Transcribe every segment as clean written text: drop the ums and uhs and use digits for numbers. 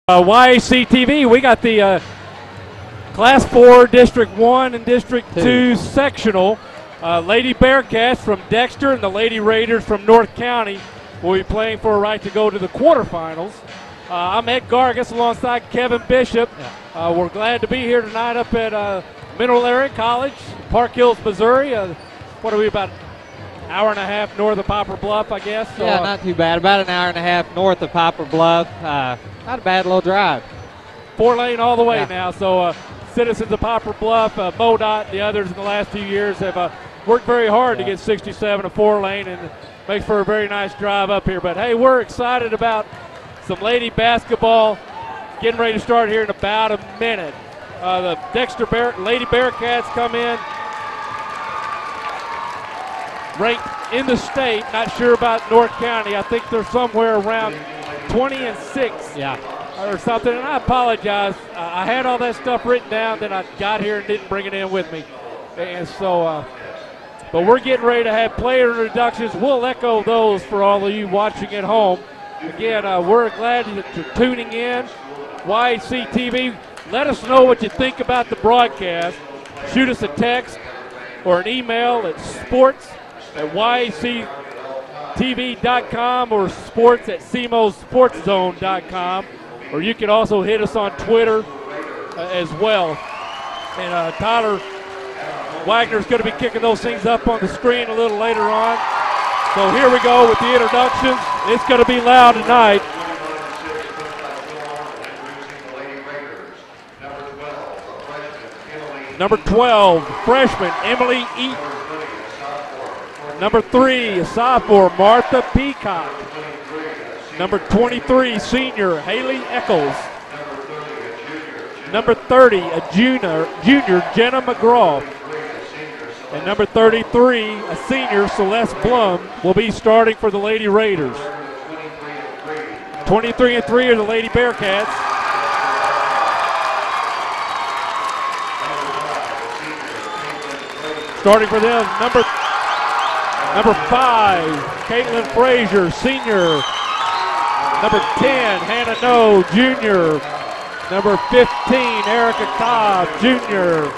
YAC TV, we got the Class 4, District 1 and District 2 sectional. Lady Bearcats from Dexter and the Lady Raiders from North County will be playing for a right to go to the quarterfinals. I'm Ed Gargas alongside Kevin Bishop. We're glad to be here tonight up at Mineral Area College, Park Hills, Missouri. What are we, about an hour and a half north of Poplar Bluff, I guess? So, yeah, not too bad. About an hour and a half north of Poplar Bluff. Not a bad little drive. 4-lane all the way now. So citizens of Poplar Bluff, MoDOT, the others in the last few years have worked very hard to get 67 a 4-lane, and makes for a very nice drive up here. But, hey, we're excited about some lady basketball getting ready to start here in about a minute. The Dexter Lady Bearcats come in ranked in the state. Not sure about North County. I think they're somewhere around 20-6 or something, and I apologize. I had all that stuff written down, then I got here and didn't bring it in with me. And so, but we're getting ready to have player introductions. We'll echo those for all of you watching at home. Again, we're glad that you're tuning in. YAC TV, let us know what you think about the broadcast. Shoot us a text or an email at sports@yactv.com or sports@cmosportszone.com. Or you can also hit us on Twitter as well. And Tyler Wagner's going to be kicking those things up on the screen a little later on. So here we go with the introductions. It's going to be loud tonight. Number 12, freshman Emily Eaton. Number 3, a sophomore Martha Peacock. Number 23, senior Haley Eccles. Number 30, a junior Jenna McGraw. And number 33, a senior Celeste Blum, will be starting for the Lady Raiders. 23 and 3 are the Lady Bearcats. Starting for them, number 5, Caitlin Frazier, senior. Number 10, Hannah No, junior. Number 15, Erica Cobb, junior.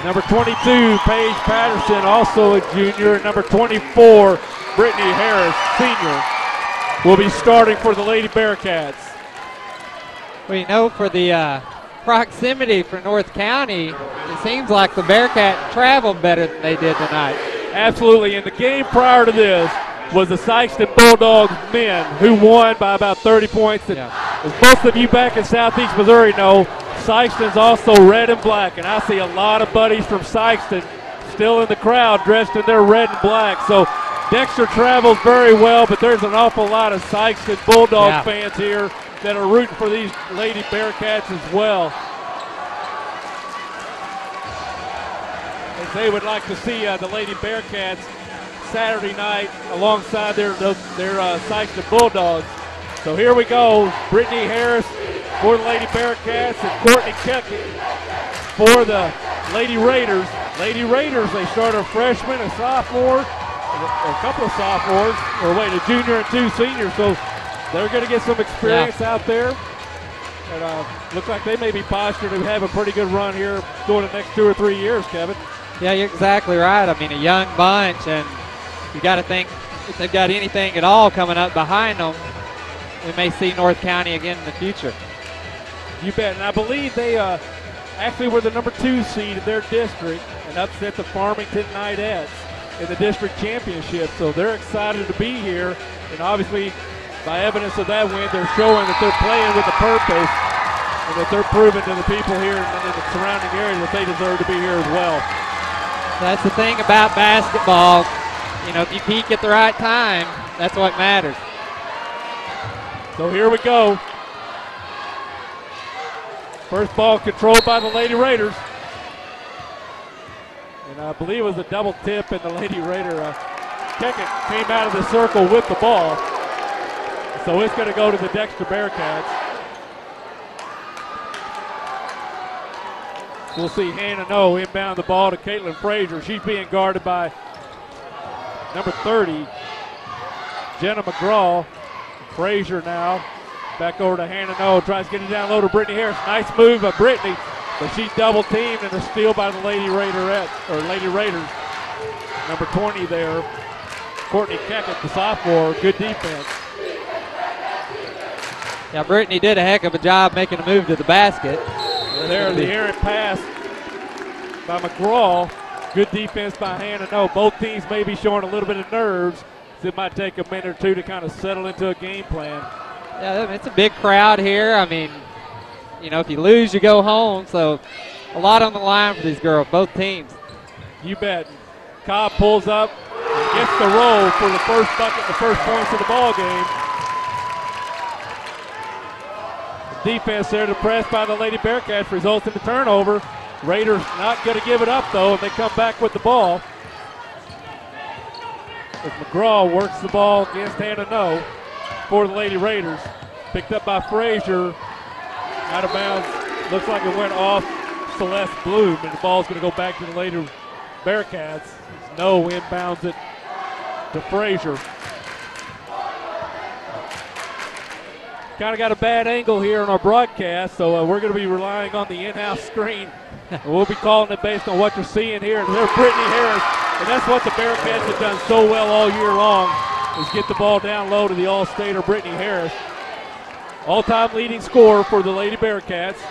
Number 22, Paige Patterson, also a junior. And number 24, Brittany Harris, senior, will be starting for the Lady Bearcats. Well, you know, for the proximity for North County, it seems like the Bearcat traveled better than they did tonight. Absolutely, and the game prior to this was the Sykeston Bulldogs men, who won by about 30 points. And as most of you back in Southeast Missouri know, Sykeston's also red and black, and I see a lot of buddies from Sykeston still in the crowd dressed in their red and black. So Dexter travels very well, but there's an awful lot of Sykeston Bulldog fans here that are rooting for these Lady Bearcats as well. As they would like to see the Lady Bearcats Saturday night alongside their Sykeston Bulldogs. So here we go. Brittany Harris for the Lady Bearcats and Courtney Keckett for the Lady Raiders. Lady Raiders, they start a freshman, a sophomore, a couple of sophomores, or wait, a junior and 2 seniors. So they're going to get some experience out there. And looks like they may be postured to have a pretty good run here going the next 2 or 3 years, Kevin. Yeah, you're exactly right. I mean, a young bunch, and you got to think if they've got anything at all coming up behind them, we may see North County again in the future. You bet. And I believe they actually were the number 2 seed in their district and upset the Farmington Knights in the district championship. So they're excited to be here. And obviously, by evidence of that win, they're showing that they're playing with a purpose and that they're proving to the people here in the surrounding area that they deserve to be here as well. That's the thing about basketball. You know, if you peak at the right time, that's what matters. So here we go. First ball controlled by the Lady Raiders. And I believe it was a double tip, and the Lady Raider Keckett came out of the circle with the ball. So it's going to go to the Dexter Bearcats. We'll see Hannah No inbound the ball to Caitlin Frazier. She's being guarded by number 30, Jenna McGraw. Frazier now Back over to Hannah No. Tries to get it down low to Brittany Harris. Nice move by Brittany, but she's double teamed and a steal by the Lady Raiders. Number 20 there, Courtney Keckett, the sophomore. Good defense. Yeah, Brittany did a heck of a job making a move to the basket. There, the errant pass by McGraw. Good defense by Hannah No. Both teams may be showing a little bit of nerves, so it might take a minute or two to kind of settle into a game plan. Yeah, it's a big crowd here. I mean, you know, if you lose, you go home. So a lot on the line for these girls, both teams. You bet. Cobb pulls up, gets the roll for the first bucket, the first points of the ball game. The defense there to press by the Lady Bearcats results in the turnover. Raiders not going to give it up, though, and they come back with the ball. As McGraw works the ball against Hannah No for the Lady Raiders. Picked up by Frazier. Out of bounds. Looks like it went off Celeste Bloom, and the ball's going to go back to the Lady Bearcats. No inbounds it to Frazier. Kind of got a bad angle here on our broadcast, so we're going to be relying on the in-house screen. We'll be calling it based on what you're seeing here. And there's Brittany Harris, and that's what the Bearcats have done so well all year long, is get the ball down low to the All-Stater Brittany Harris. All-time leading scorer for the Lady Bearcats,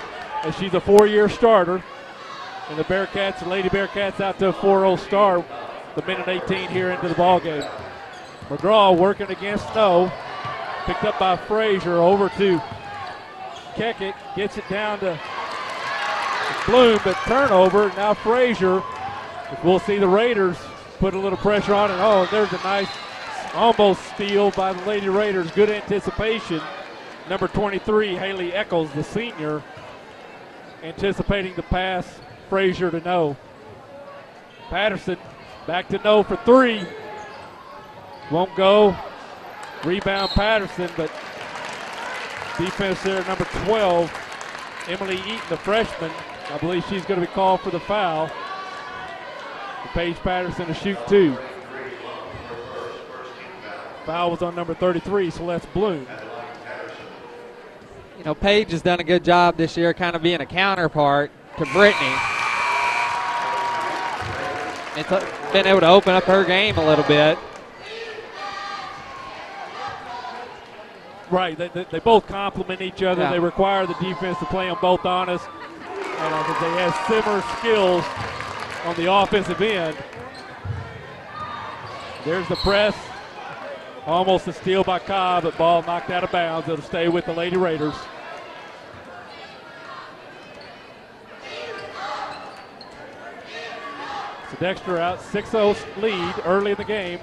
as she's a 4-year starter. And the Lady Bearcats out to a 4-0 start, the minute 18 here into the ball game. McGraw working against Snow. Picked up by Frazier, over to Keckett, gets it down to Bloom, but turnover. Now Frazier. We'll see the Raiders put a little pressure on it. Oh, there's a nice almost steal by the Lady Raiders. Good anticipation. Number 23, Haley Eccles, the senior, anticipating the pass. Frazier to No. Patterson back to No for three. Won't go. Rebound Patterson, but defense there, number 12, Emily Eaton, the freshman. I believe she's going to be called for the foul. Paige Patterson to shoot two. Foul was on number 33, Celeste Bloom. You know, Paige has done a good job this year kind of being a counterpart to Brittany. It's been able to open up her game a little bit. Right, they both complement each other. Yeah. They require the defense to play them both honest. And I think they have similar skills on the offensive end. There's the press. Almost a steal by Cobb, but ball knocked out of bounds. It'll stay with the Lady Raiders. So Dexter out, 6-0 lead early in the game.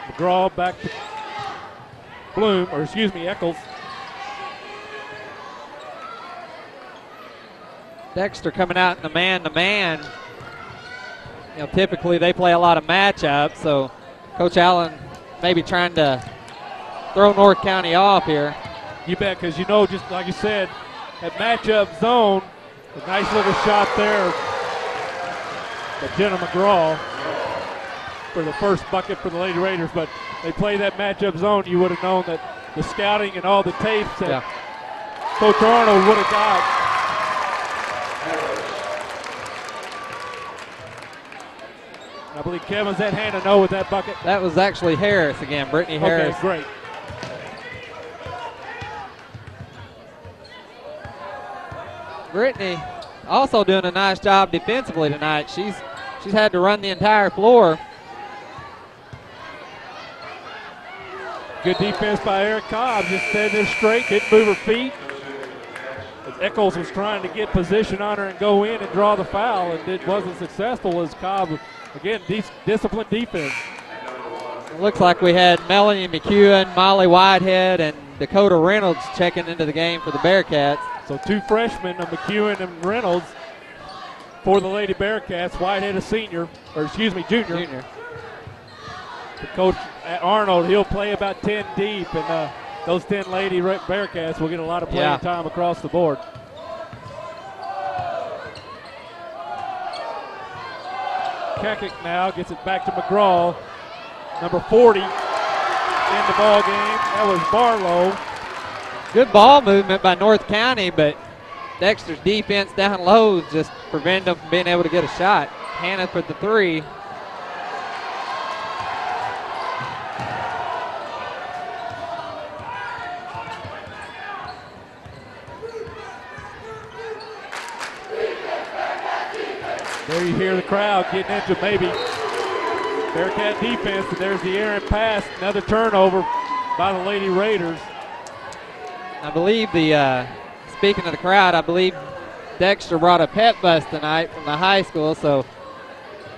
McGraw back to Bloom, or excuse me, Eccles. Dexter coming out in the man-to-man. You know, typically they play a lot of matchups, so Coach Allen maybe trying to throw North County off here. You bet, because you know, just like you said, at matchup zone, a nice little shot there by Jenna McGraw for the first bucket for the Lady Raiders, but they play that matchup zone. You would have known that the scouting and all the tapes that Coach Arnold would have got. I believe Kevin's at Hannah No with that bucket. That was actually Harris again, Brittany Harris. Okay, great. Brittany also doing a nice job defensively tonight. She's had to run the entire floor. Good defense by Eric Cobb, just stayed there straight, didn't move her feet. As Eccles was trying to get position on her and go in and draw the foul, and it wasn't successful as Cobb, again, disciplined defense. It looks like we had Melanie McEwen, Molly Whitehead, and Dakota Reynolds checking into the game for the Bearcats. So two freshmen, McEwen and Reynolds, for the Lady Bearcats. Whitehead a senior, or excuse me, junior. The coach at Arnold, he'll play about 10 deep, and those 10 Lady Bearcats will get a lot of playing time across the board. Keckett now gets it back to McGraw. Number 40 in the ball game. That was Barlow. Good ball movement by North County, but Dexter's defense down low just prevented them from being able to get a shot. Hannah for the three. There you hear the crowd getting into maybe Bearcat defense, and there's the errant pass. Another turnover by the Lady Raiders. I believe speaking of the crowd, I believe Dexter brought a pep bus tonight from the high school, so.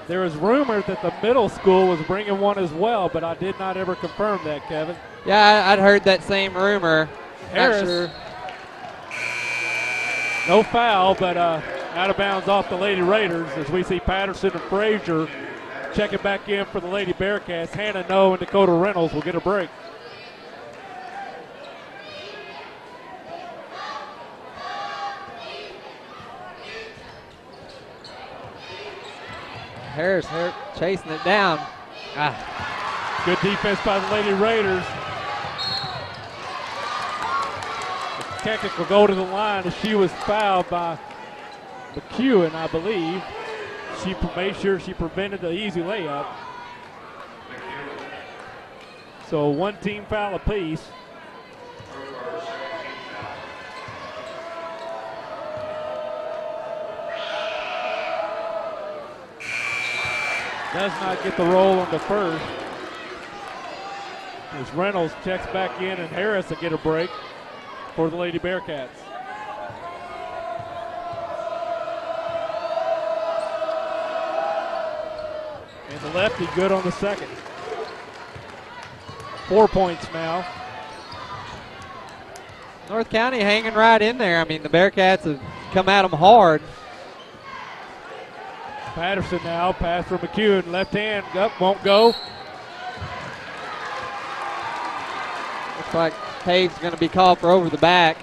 There was rumors that the middle school was bringing one as well, but I did not ever confirm that, Kevin. Yeah, I'd heard that same rumor. Harris, not sure. No foul, but out of bounds off the Lady Raiders as we see Patterson and Frazier checking back in for the Lady Bearcats. Hannah No and Dakota Reynolds will get a break. Harris chasing it down. Good defense by the Lady Raiders. Kekic will go to the line as she was fouled by McEwen, I believe. She made sure she prevented the easy layup. So one team foul apiece. Does not get the roll on the first. As Reynolds checks back in and Harris will get a break for the Lady Bearcats. And the lefty good on the second. 4 points now. North County hanging right in there. I mean, the Bearcats have come at them hard. Patterson now, pass from McEwen, left hand, up, won't go. Looks like Tave's going to be called for over the back.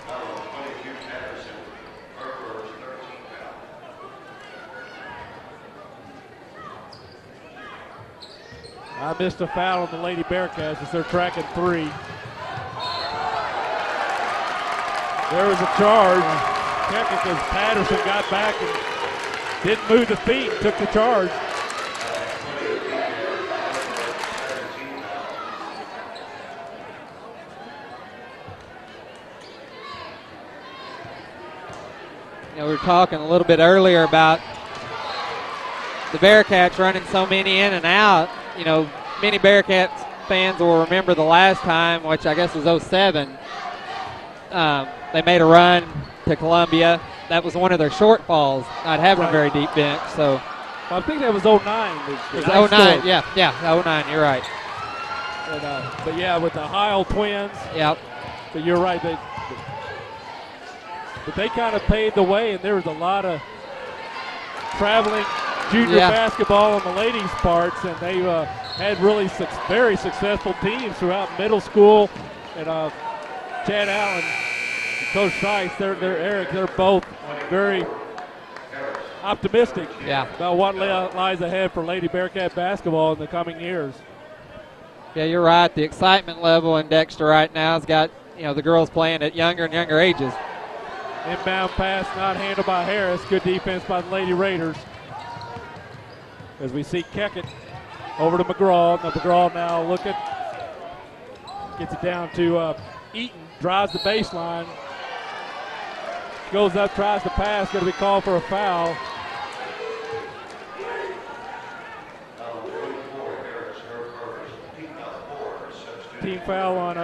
I missed a foul on the Lady Bearcats as they're tracking three. There was a charge. Kekic as Patterson got back and didn't move the feet, took the charge. You know, we were talking a little bit earlier about the Bearcats running so many in and out. You know, many Bearcats fans will remember the last time, which I guess was 07. They made a run to Columbia. That was one of their shortfalls, not having a very deep bench. So I think that was 09. It was 09, yeah, 09, you're right. And, but yeah, with the Heil twins. Yep. But you're right. But they kind of paved the way, and there was a lot of traveling junior basketball on the ladies' parts, and they had really very successful teams throughout middle school. And Chad Allen and Coach Sykes, they're both very optimistic about what lies ahead for Lady Bearcat basketball in the coming years. Yeah, you're right. The excitement level in Dexter right now has got, you know, the girls playing at younger and younger ages. Inbound pass not handled by Harris. Good defense by the Lady Raiders. As we see Kekic over to McGraw. Now McGraw now looking. Gets it down to Eaton. Drives the baseline. Goes up, tries to pass. Going to be called for a foul. Team foul on,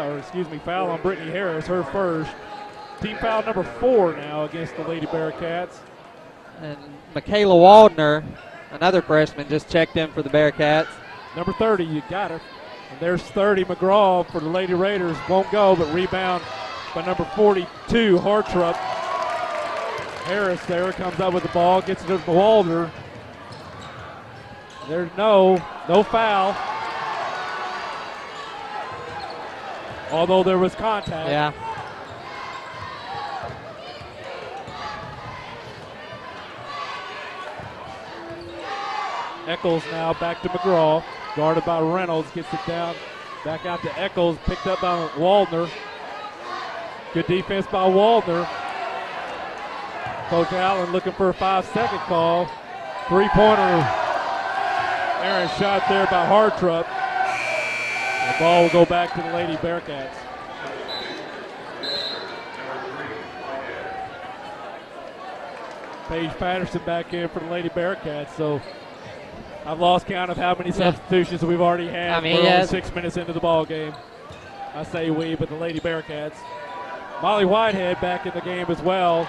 foul on Brittany Harris, her first. Team foul number 4 now against the Lady Bearcats. And Michaela Waldner, another freshman, just checked in for the Bearcats. Number 30, you got her. And there's 30, McGraw for the Lady Raiders. Won't go, but rebound by number 42, Hartrup. Harris there comes up with the ball, gets it to Waldner. There's no foul. Although there was contact. Yeah. Eccles now back to McGraw. Guarded by Reynolds. Gets it down Back out to Eccles, picked up by Waldner. Good defense by Waldner. Coach Allen looking for a 5-second call. Three-pointer Aaron shot there by Hartrup. The ball will go back to the Lady Bearcats. Paige Patterson back in for the Lady Bearcats. So I've lost count of how many substitutions we've already had. I mean, we're only 6 minutes into the ball game. I say we, but the Lady Bearcats. Molly Whitehead back in the game as well.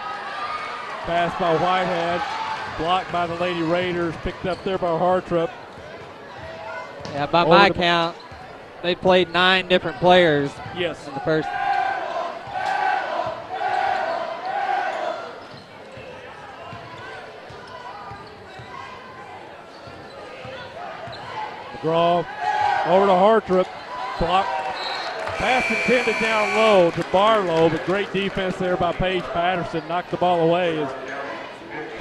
Pass by Whitehead, blocked by the Lady Raiders, picked up there by Hartrup. Yeah, by my count, they played 9 different players. Yes. In the first. McGraw over to Hartrup. Block. Pass intended down low to Barlow, but great defense there by Paige Patterson. Knocked the ball away. As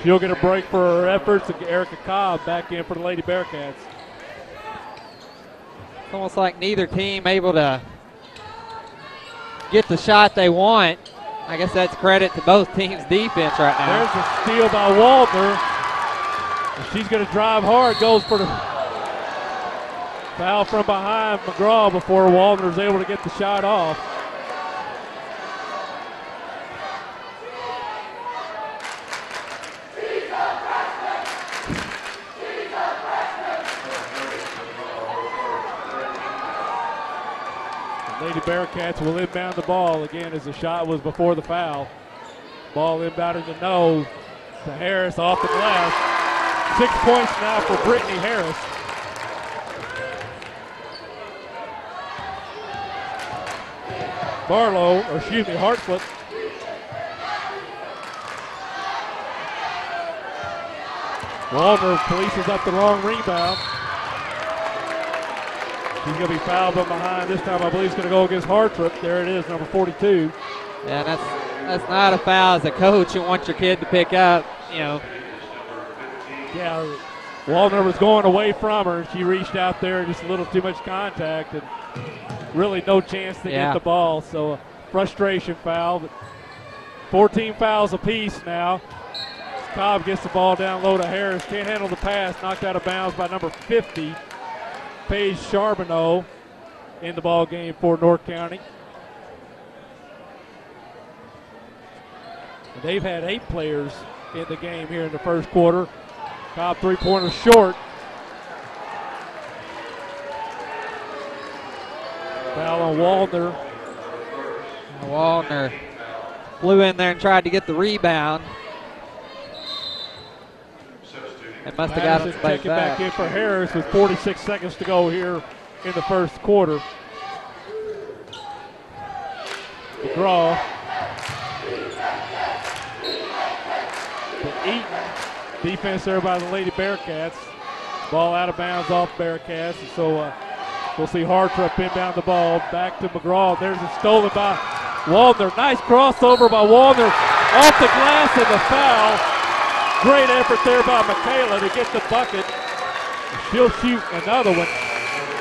she'll get a break for her efforts. And Erica Cobb back in for the Lady Bearcats. It's almost like neither team able to get the shot they want. I guess that's credit to both teams' defense right now. There's a steal by Waldner. She's going to drive hard. Goes for the foul from behind McGraw before Waldner's able to get the shot off. The Lady Bearcats will inbound the ball again as the shot was before the foul. Ball inbounded to no to Harris off the glass. 6 points now for Brittany Harris. Hartfoot. Waldner polices up the long rebound. She's going to be fouled from behind. This time I believe it's going to go against Hartrup. There it is, number 42. Yeah, that's not a foul as a coach. You want your kid to pick up, you know. Yeah, Waldner was going away from her. She reached out there, just a little too much contact, and really no chance to get the ball. So a frustration foul. But 14 fouls apiece now. Cobb gets the ball down low to Harris. Can't handle the pass. Knocked out of bounds by number 50. Paige Charbonneau in the ball game for North County. And they've had 8 players in the game here in the first quarter. Cobb three-pointer short. Foul on Waldner. Waldner flew in there and tried to get the rebound. And must have got him checking back in for Harris with 46 seconds to go here in the first quarter. McGraw. To Eaton. Defense there by the Lady Bearcats. Ball out of bounds off Bearcats. And so we'll see Hartrup inbound the ball. Back to McGraw. There's a stolen by Waldner. Nice crossover by Waldner. Off the glass and the foul. Great effort there by Michaela to get the bucket. She'll shoot another one.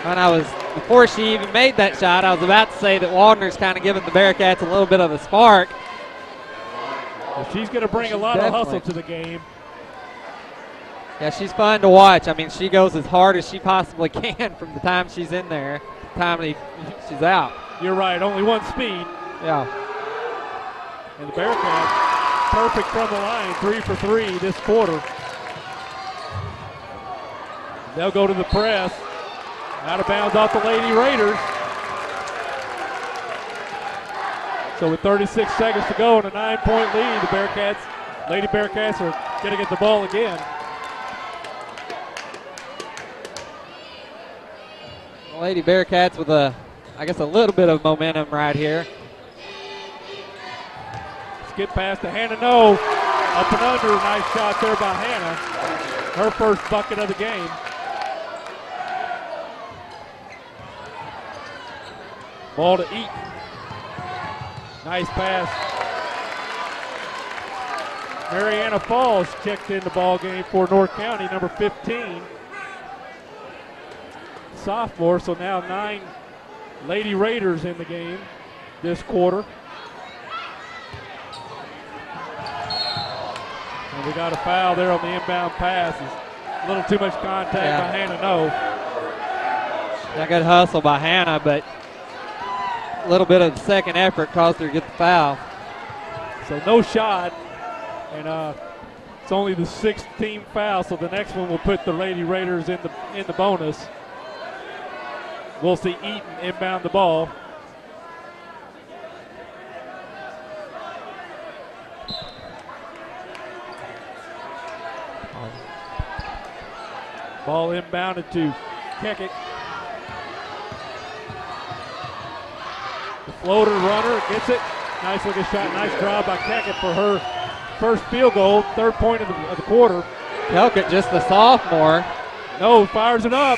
And before she even made that shot, I was about to say that Waldner's kind of giving the Bearcats a little bit of a spark. Well, she's going to bring a lot of hustle to the game. Yeah, she's fun to watch. I mean, she goes as hard as she possibly can from the time she's in there, the time she's out. You're right, only one speed. Yeah. And the Bearcats perfect from the line, 3 for 3 this quarter. They'll go to the press. Out of bounds off the Lady Raiders. So with 36 seconds to go and a 9-point lead, the Lady Bearcats are going to get the ball again. The Lady Bearcats with a little bit of momentum right here. Skip pass to Hannah No. Up and under. Nice shot there by Hannah. Her first bucket of the game. Ball to Eaton. Nice pass. Mariana Falls checked in the ball game for North County, number 15. Sophomore, so now 9 Lady Raiders in the game this quarter. And we got a foul there on the inbound pass. It's a little too much contact by Hannah, no. That good hustle by Hannah, but a little bit of the second effort caused her to get the foul. So no shot, and it's only the 6th team foul, so the next one will put the Lady Raiders in the bonus. We'll see Eaton inbound the ball. Ball inbounded to Kekik. The floater runner gets it. Nice looking shot. Nice drive by Kekik for her first field goal. 3rd point of the quarter. Kekik, just the sophomore. No, fires it up.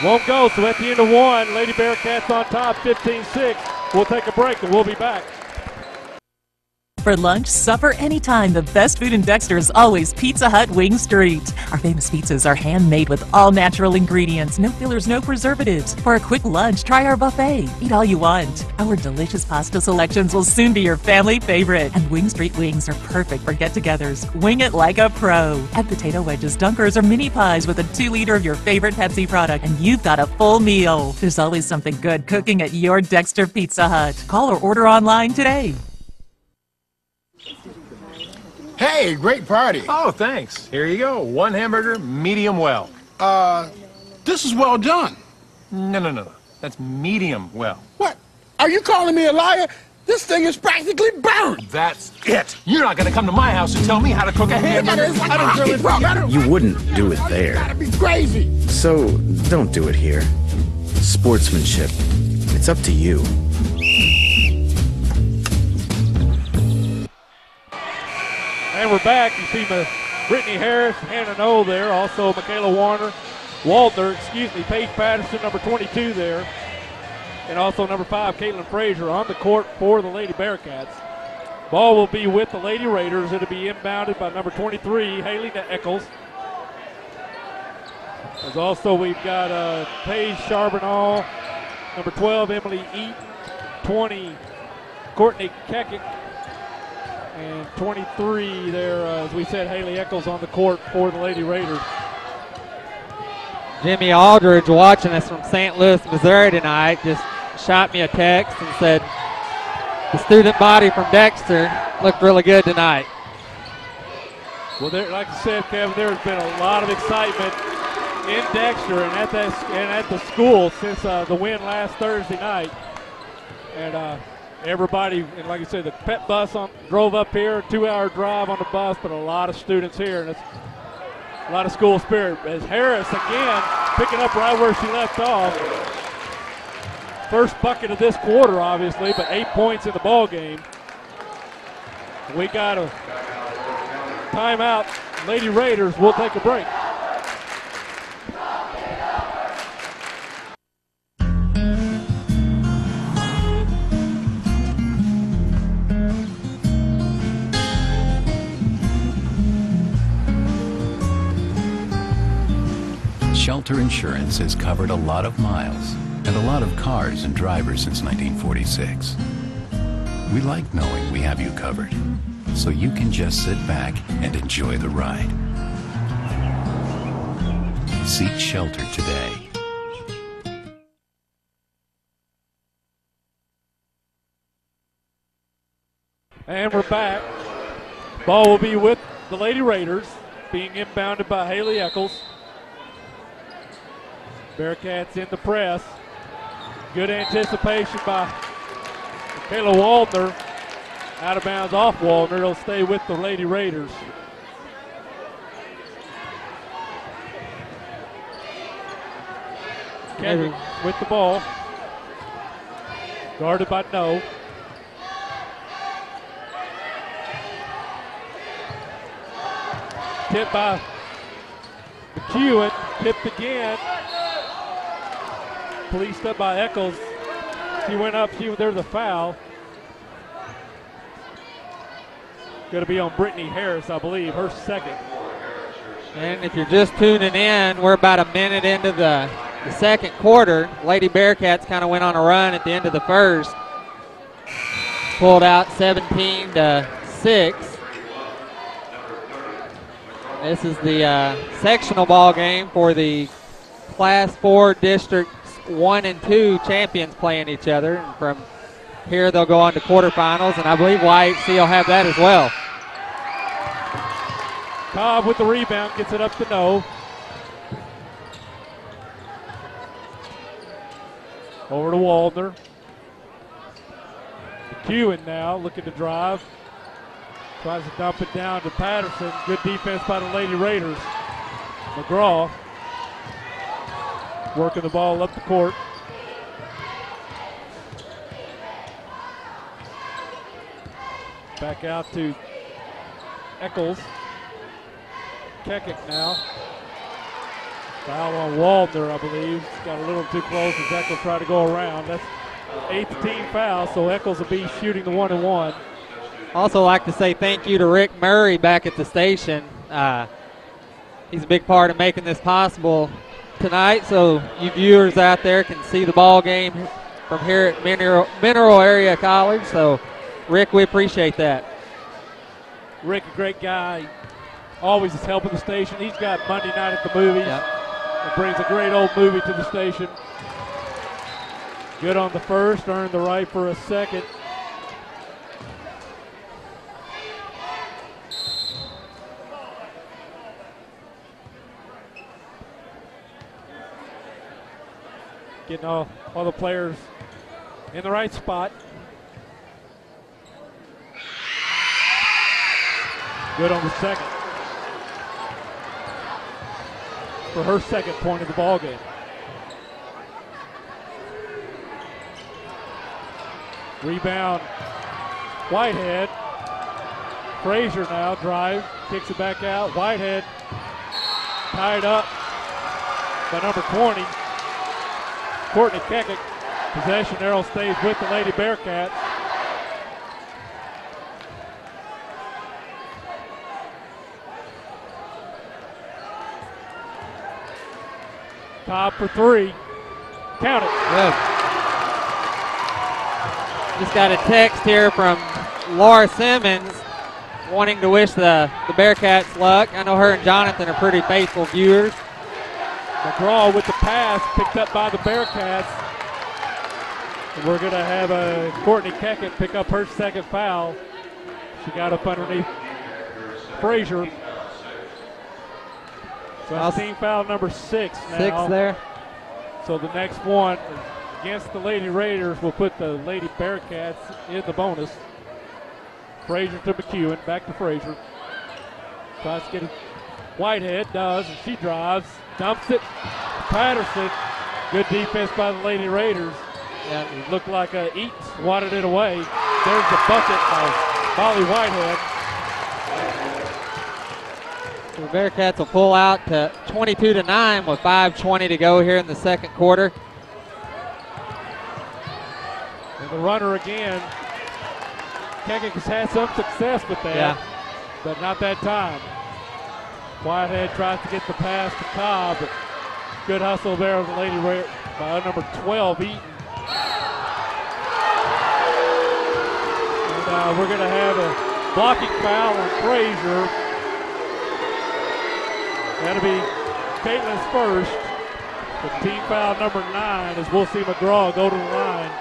Won't go. So at the end of one, Lady Bearcats on top, 15-6. We'll take a break and we'll be back. For lunch, supper, anytime, the best food in Dexter is always Pizza Hut Wing Street. Our famous pizzas are handmade with all natural ingredients, no fillers, no preservatives. For a quick lunch, try our buffet. Eat all you want. Our delicious pasta selections will soon be your family favorite. And Wing Street wings are perfect for get-togethers. Wing it like a pro. Add potato wedges, dunkers, or mini pies with a 2-liter of your favorite Pepsi product, and you've got a full meal. There's always something good cooking at your Dexter Pizza Hut. Call or order online today. Hey, great party. Oh, thanks. Here you go. 1 hamburger, medium well. This is well done. No. That's medium well. What? Are you calling me a liar? This thing is practically burned. That's it. You're not going to come to my house and tell me how to cook a hamburger. You wouldn't do it there. Gotta be crazy. So don't do it here. Sportsmanship. It's up to you. And we're back. You see Brittany Harris, Hannah Knoll there. Also Michaela Waldner, Paige Patterson, number 22 there. And also number 5, Caitlin Frazier on the court for the Lady Bearcats. Ball will be with the Lady Raiders. It'll be inbounded by number 23, Haley Eccles. As also we've got Paige Charbonneau, number 12, Emily Eaton, 20, Courtney Kekik, and 23 there, as we said, Haley Eccles on the court for the Lady Raiders. Jimmy Aldridge, watching us from St. Louis, Missouri tonight, just shot me a text and said the student body from Dexter looked really good tonight. Well, like I said, Kevin, there's been a lot of excitement in Dexter and at the school since the win last Thursday night. And everybody, and like I said, the pet bus drove up here, 2-hour drive on the bus, but a lot of students here, and it's a lot of school spirit. As Harris, again, picking up right where she left off. First bucket of this quarter, obviously, but 8 points in the ball game. We got a timeout. Lady Raiders, we'll take a break. Shelter Insurance has covered a lot of miles and a lot of cars and drivers since 1946. We like knowing we have you covered, so you can just sit back and enjoy the ride. Seek shelter today. And we're back. Ball will be with the Lady Raiders, being inbounded by Haley Eccles. Bearcats in the press. Good anticipation by Michaela Waldner. Out of bounds off Waldner. It'll stay with the Lady Raiders. Kendrick with the ball. Guarded by No. Tipped by McEwen. Tipped again. Policed up by Eccles. She went up. There's a foul. Going to be on Brittany Harris, I believe, her second. And if you're just tuning in, we're about a minute into the the second quarter. Lady Bearcats kind of went on a run at the end of the first. Pulled out 17-6. This is the sectional ball game for the Class 4 Districts 1 and 2 champions playing each other. And from here they'll go on to quarterfinals, and I believe YHC will have that as well. Cobb with the rebound, gets it up to no. Over to Waldner. McEwen now looking to drive. Tries to dump it down to Patterson. Good defense by the Lady Raiders. McGraw working the ball up the court. Back out to Eccles. Kekik now. Foul on Waldner, I believe. Got a little too close as Eccles tried to go around. That's 8th team foul, so Eccles will be shooting the 1-and-1. Also like to say thank you to Rick Murray back at the station. He's a big part of making this possible tonight, so you viewers out there can see the ball game from here at Mineral Area College. So, Rick, we appreciate that. Rick, a great guy. Always is helping the station. He's got Monday night at the movies. Yep. It brings a great old movie to the station. Good on the first, earned the right for a second. Getting all the players in the right spot. Good on the second. For her second point of the ball game. Rebound, Whitehead. Frazier now drive, kicks it back out. Whitehead tied up by number 20. Courtney Kekik. Possession arrow stays with the Lady Bearcats. Cobb for three. Count it. Good. Just got a text here from Laura Simmons wanting to wish the Bearcats luck. I know her and Jonathan are pretty faithful viewers. McGraw with the pass picked up by the Bearcats. And we're going to have Courtney Kekik pick up her second foul. She got up underneath Frazier. So that's team foul number 6 now. 6 there. So the next one against the Lady Raiders will put the Lady Bearcats in the bonus. Frazier to McEwen, back to Frazier. Tries to get it. Whitehead does, and she drives, dumps it. Patterson, good defense by the Lady Raiders. And it looked like Eaton swatted it away. There's the bucket by Molly Whitehead. So the Bearcats will pull out to 22-9 with 5:20 to go here in the second quarter. And the runner again. Kekik has had some success with that, but not that time. Whitehead tries to get the pass to Cobb, but good hustle there of the Lady Raiders by number 12, Eaton. And we're going to have a blocking foul on Frazier. That'll be Caitlin's first. With team foul number 9 as we'll see McGraw go to the line.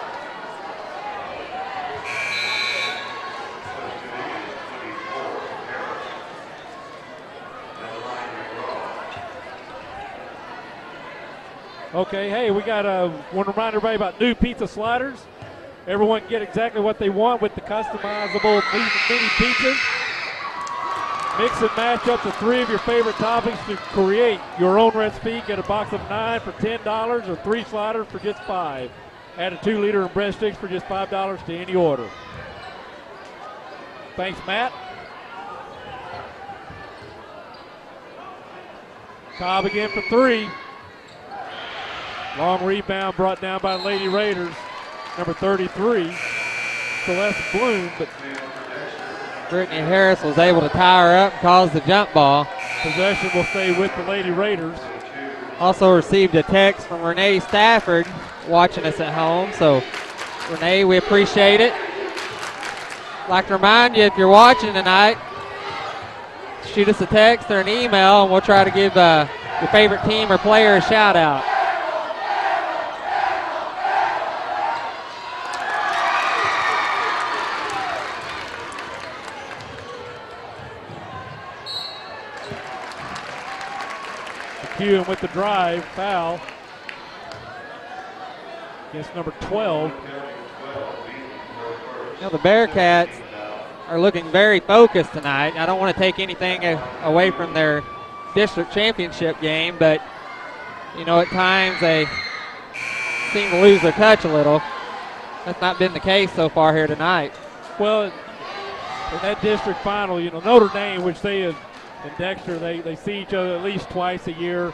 Okay, hey, we got want to remind everybody about new pizza sliders. Everyone can get exactly what they want with the customizable mini pizzas. Mix and match up to 3 of your favorite toppings to create your own recipe. Get a box of 9 for $10 or 3 sliders for just $5. Add a 2-liter and breadsticks for just $5 to any order. Thanks, Matt. Cobb again for 3. Long rebound brought down by the Lady Raiders. Number 33, Celeste Bloom, but Brittany Harris was able to tie her up and cause the jump ball. Possession will stay with the Lady Raiders. Also received a text from Renee Stafford watching us at home. So, Renee, we appreciate it. I'd like to remind you, if you're watching tonight, shoot us a text or an email, and we'll try to give your favorite team or player a shout out. McEwen with the drive, foul against number 12. You know, the Bearcats are looking very focused tonight. I don't want to take anything away from their district championship game, but, you know, at times they seem to lose their touch a little. That's not been the case so far here tonight. Well, in that district final, you know, Notre Dame, which they have, and Dexter, they see each other at least twice a year.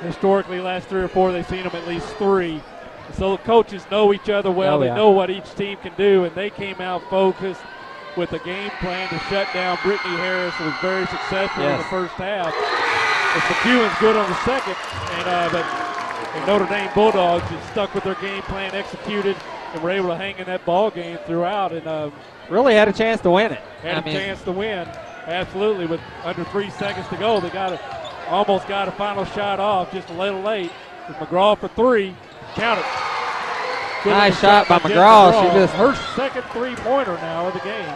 Historically, last 3 or 4, they've seen them at least 3. So the coaches know each other well. They know what each team can do, and they came out focused with a game plan to shut down Brittany Harris. It was very successful in the first half. McEwen's good on the second, but the Notre Dame Bulldogs just stuck with their game plan, executed, and were able to hang in that ball game throughout. And really had a chance to win it. Had a chance to win. Absolutely, with under 3 seconds to go, they almost got a final shot off, just a little late. With McGraw for 3, count it. Nice shot by McGraw. She just her second 3-pointer now of the game.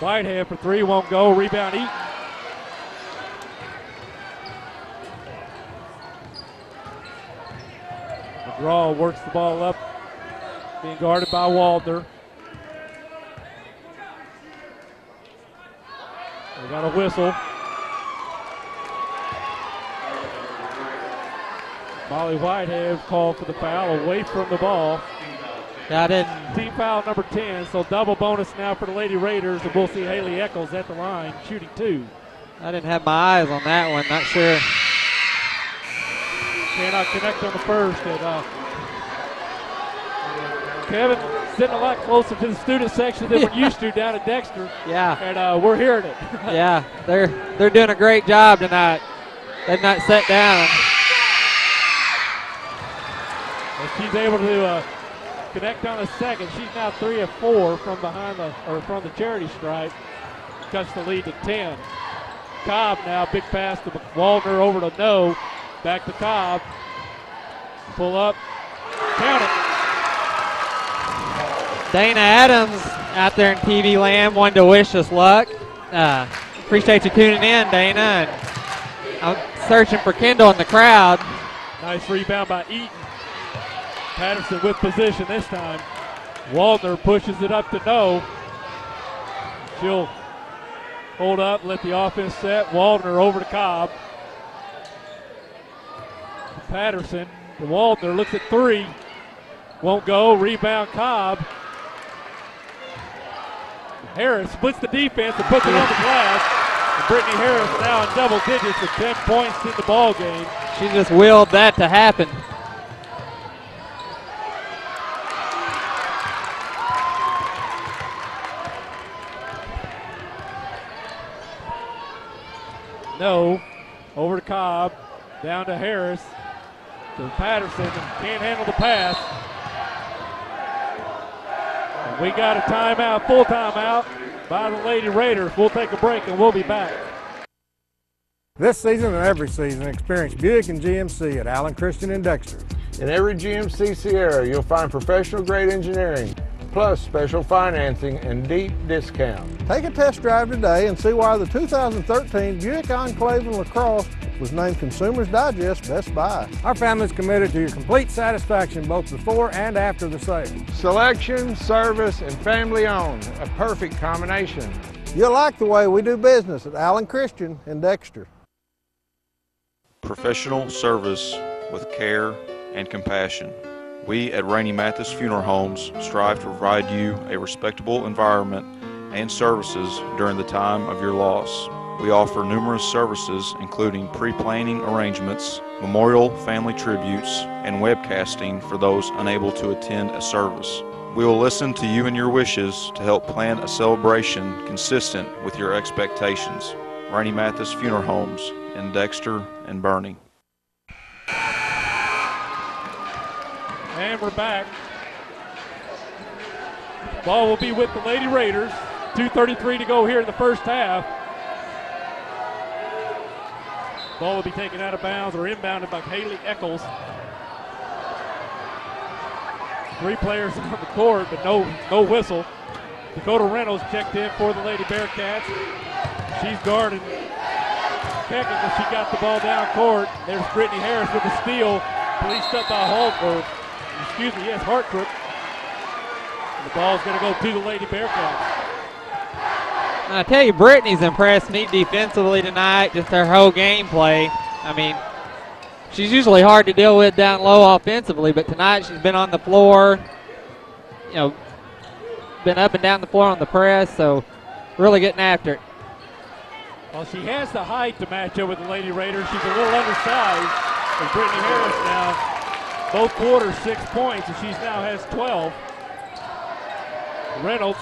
Whitehead for 3, won't go. Rebound Eaton. McGraw works the ball up. Being guarded by Waldner. We got a whistle. Molly Whitehead called for the foul away from the ball. Got it. Team foul number 10, so double bonus now for the Lady Raiders, and we'll see Haley Eccles at the line shooting 2. I didn't have my eyes on that one, not sure. Cannot connect on the first. And Kevin sitting a lot closer to the student section than we're used to down at Dexter. Yeah. And we're hearing it. Yeah, they're doing a great job tonight. They've not sat down. And she's able to connect on the second. She's now 3 of 4 from behind from the charity stripe. Cuts the lead to 10. Cobb now, big pass to Waldner over to No. Back to Cobb. Pull up. Count it. Dana Adams out there in TV land wanted to wish us luck. Appreciate you tuning in, Dana. And I'm searching for Kendall in the crowd. Nice rebound by Eaton. Patterson with position this time. Waldner pushes it up to No. She'll hold up, let the offense set. Waldner over to Cobb. Patterson to Waldner, looks at 3. Won't go, rebound Cobb. Harris splits the defense and puts it on the glass. And Brittany Harris now in double digits with 10 points in the ball game. She just willed that to happen. No, over to Cobb, down to Harris, to Patterson, and can't handle the pass. And we got a timeout, full timeout by the Lady Raiders. We'll take a break and we'll be back. This season and every season, experience Buick and GMC at Allen Christian in Dexter. In every GMC Sierra, you'll find professional grade engineering, plus special financing and deep discounts. Take a test drive today and see why the 2013 Buick Enclave and LaCrosse was named Consumers Digest Best Buy. Our family is committed to your complete satisfaction both before and after the sale. Selection, service, and family owned, a perfect combination. You'll like the way we do business at Allen Christian in Dexter. Professional service with care and compassion. We at Rainey Mathis Funeral Homes strive to provide you a respectable environment and services during the time of your loss. We offer numerous services including pre-planning arrangements, memorial family tributes, and webcasting for those unable to attend a service. We will listen to you and your wishes to help plan a celebration consistent with your expectations. Rainey Mathis Funeral Homes in Dexter and Bernie. And we're back. Ball will be with the Lady Raiders. 2:33 to go here in the first half. Ball will be taken out of bounds or inbounded by Haley Eccles. 3 players on the court, but no whistle. Dakota Reynolds checked in for the Lady Bearcats. She's guarding Keckett as she got the ball down court. There's Brittany Harris with the steal. Policed up by Hartrup. The ball's going to go to the Lady Bearcats. I tell you, Brittany's impressed me defensively tonight, just her whole gameplay. I mean, she's usually hard to deal with down low offensively, but tonight she's been on the floor, been up and down the floor on the press, so really getting after it. Well, she has the height to match up with the Lady Raiders. She's a little undersized. And Brittany Harris now, both quarters, 6 points, and she now has 12. Reynolds.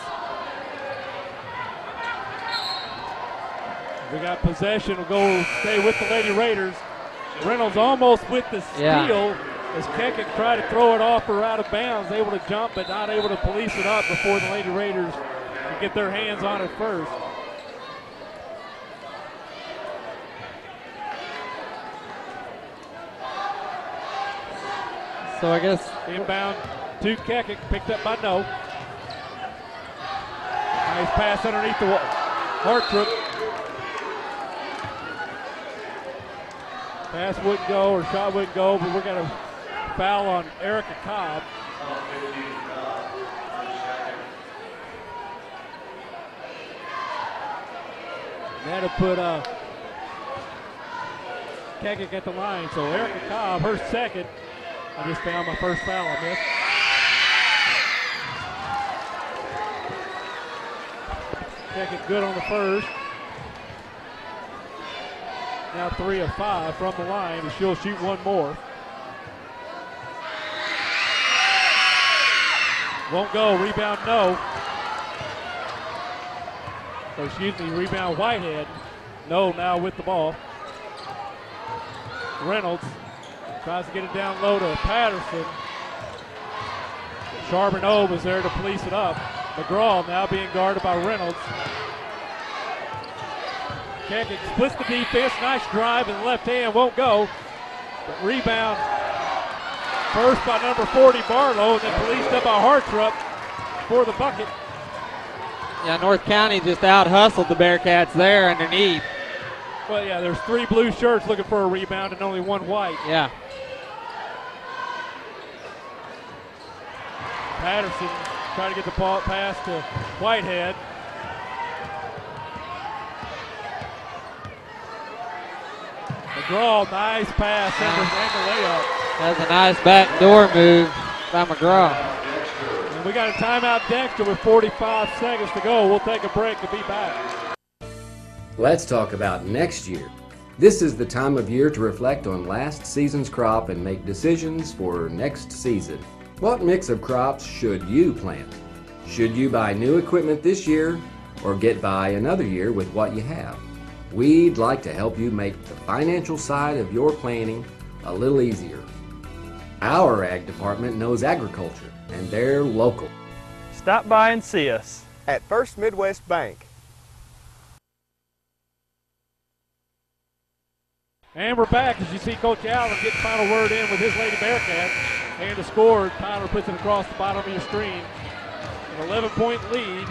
We got possession. We'll stay with the Lady Raiders. Reynolds almost with the steal as Keckett tried to throw it off or out of bounds. Able to jump, but not able to police it up before the Lady Raiders can get their hands on it first. So I guess inbound to Keckett, picked up by No. Nice pass underneath the wall. Hartrup. Pass wouldn't go or shot wouldn't go, but we're going to foul on Erica Cobb. That'll put Keckett at the line. So Erica Cobb, her second. I just found my first foul on this. Keckett good on the first. Now 3 of 5 from the line, and she'll shoot one more. Won't go, rebound No. Or excuse me, rebound Whitehead. No now with the ball. Reynolds tries to get it down low to Patterson. Charbonneau was there to police it up. McGraw now being guarded by Reynolds. Keckett splits the defense. Nice drive and left hand won't go. But rebound first by number 40 Barlow, and then policed up by Hartrup for the bucket. Yeah, North County just out-hustled the Bearcats there underneath. Well, yeah, there's 3 blue shirts looking for a rebound and only 1 white. Yeah. Patterson trying to get the ball pass to Whitehead. McGraw, nice pass, and the layup. That's a nice backdoor move by McGraw. And we got a timeout, Dexter, with 45 seconds to go. We'll take a break and be back. Let's talk about next year. This is the time of year to reflect on last season's crop and make decisions for next season. What mix of crops should you plant? Should you buy new equipment this year or get by another year with what you have? We'd like to help you make the financial side of your planning a little easier. Our ag department knows agriculture, and they're local. Stop by and see us at First Midwest Bank. And we're back as you see Coach Allen get the final word in with his Lady Bearcats. And to score, Tyler puts it across the bottom of your screen. An 11-point lead.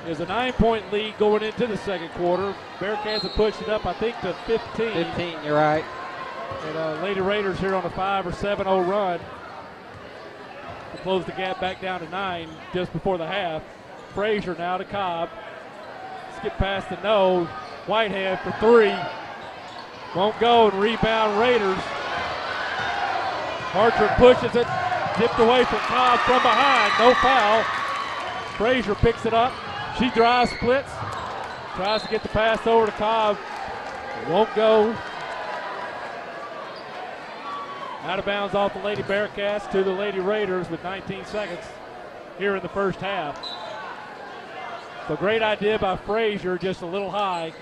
There's a 9-point lead going into the second quarter. Bearcats have pushed it up, I think, to 15. 15, you're right. And Lady Raiders here on a 5 or 7-0 run to close the gap back down to 9 just before the half. Frazier now to Cobb. Skip past the No. Whitehead for 3. Won't go, and rebound Raiders. Hartrup pushes it. Tipped away from Cobb from behind. No foul. Frazier picks it up. She drives, splits. Tries to get the pass over to Cobb. Won't go. Out of bounds off the Lady Bearcats to the Lady Raiders with 19 seconds. here in the first half. So great idea by Frazier, just a little high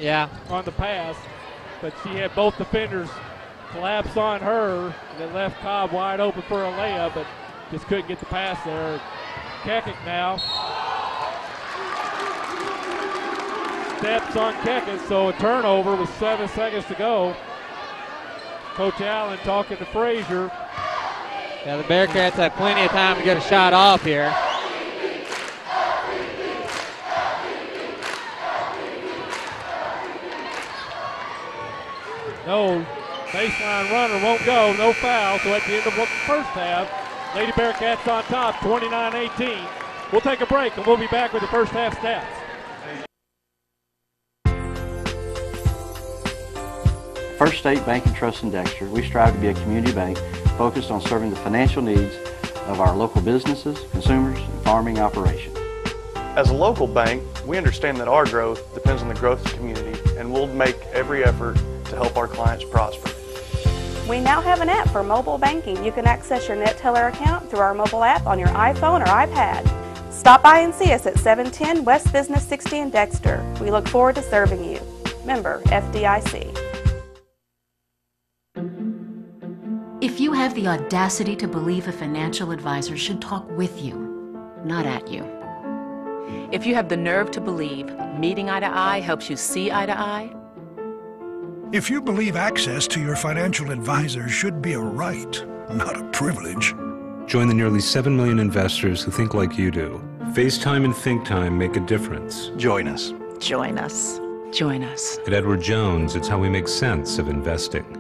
on the pass. But she had both defenders collapse on her, and it left Cobb wide open for a layup, but just couldn't get the pass there. Kekik now. Steps on Kekik, so a turnover with 7 seconds to go. Coach Allen talking to Frazier. Yeah, the Bearcats had plenty of time to get a shot off here. No baseline runner won't go, no foul. So at the end of the first half, Lady Bearcats on top, 29-18. We'll take a break and we'll be back with the first half stats. First State Bank and Trust in Dexter, we strive to be a community bank focused on serving the financial needs of our local businesses, consumers, and farming operations. As a local bank, we understand that our growth depends on the growth of the community, and we'll make every effort to help our clients prosper. We now have an app for mobile banking. You can access your NetTeller account through our mobile app on your iPhone or iPad. Stop by and see us at 710 West Business 60 in Dexter. We look forward to serving you. Member FDIC. If you have the audacity to believe a financial advisor should talk with you, not at you. If you have the nerve to believe meeting eye to eye helps you see eye to eye. If you believe access to your financial advisor should be a right, not a privilege. Join the nearly 7 million investors who think like you do. FaceTime and ThinkTime make a difference. Join us. Join us. Join us. At Edward Jones, it's how we make sense of investing.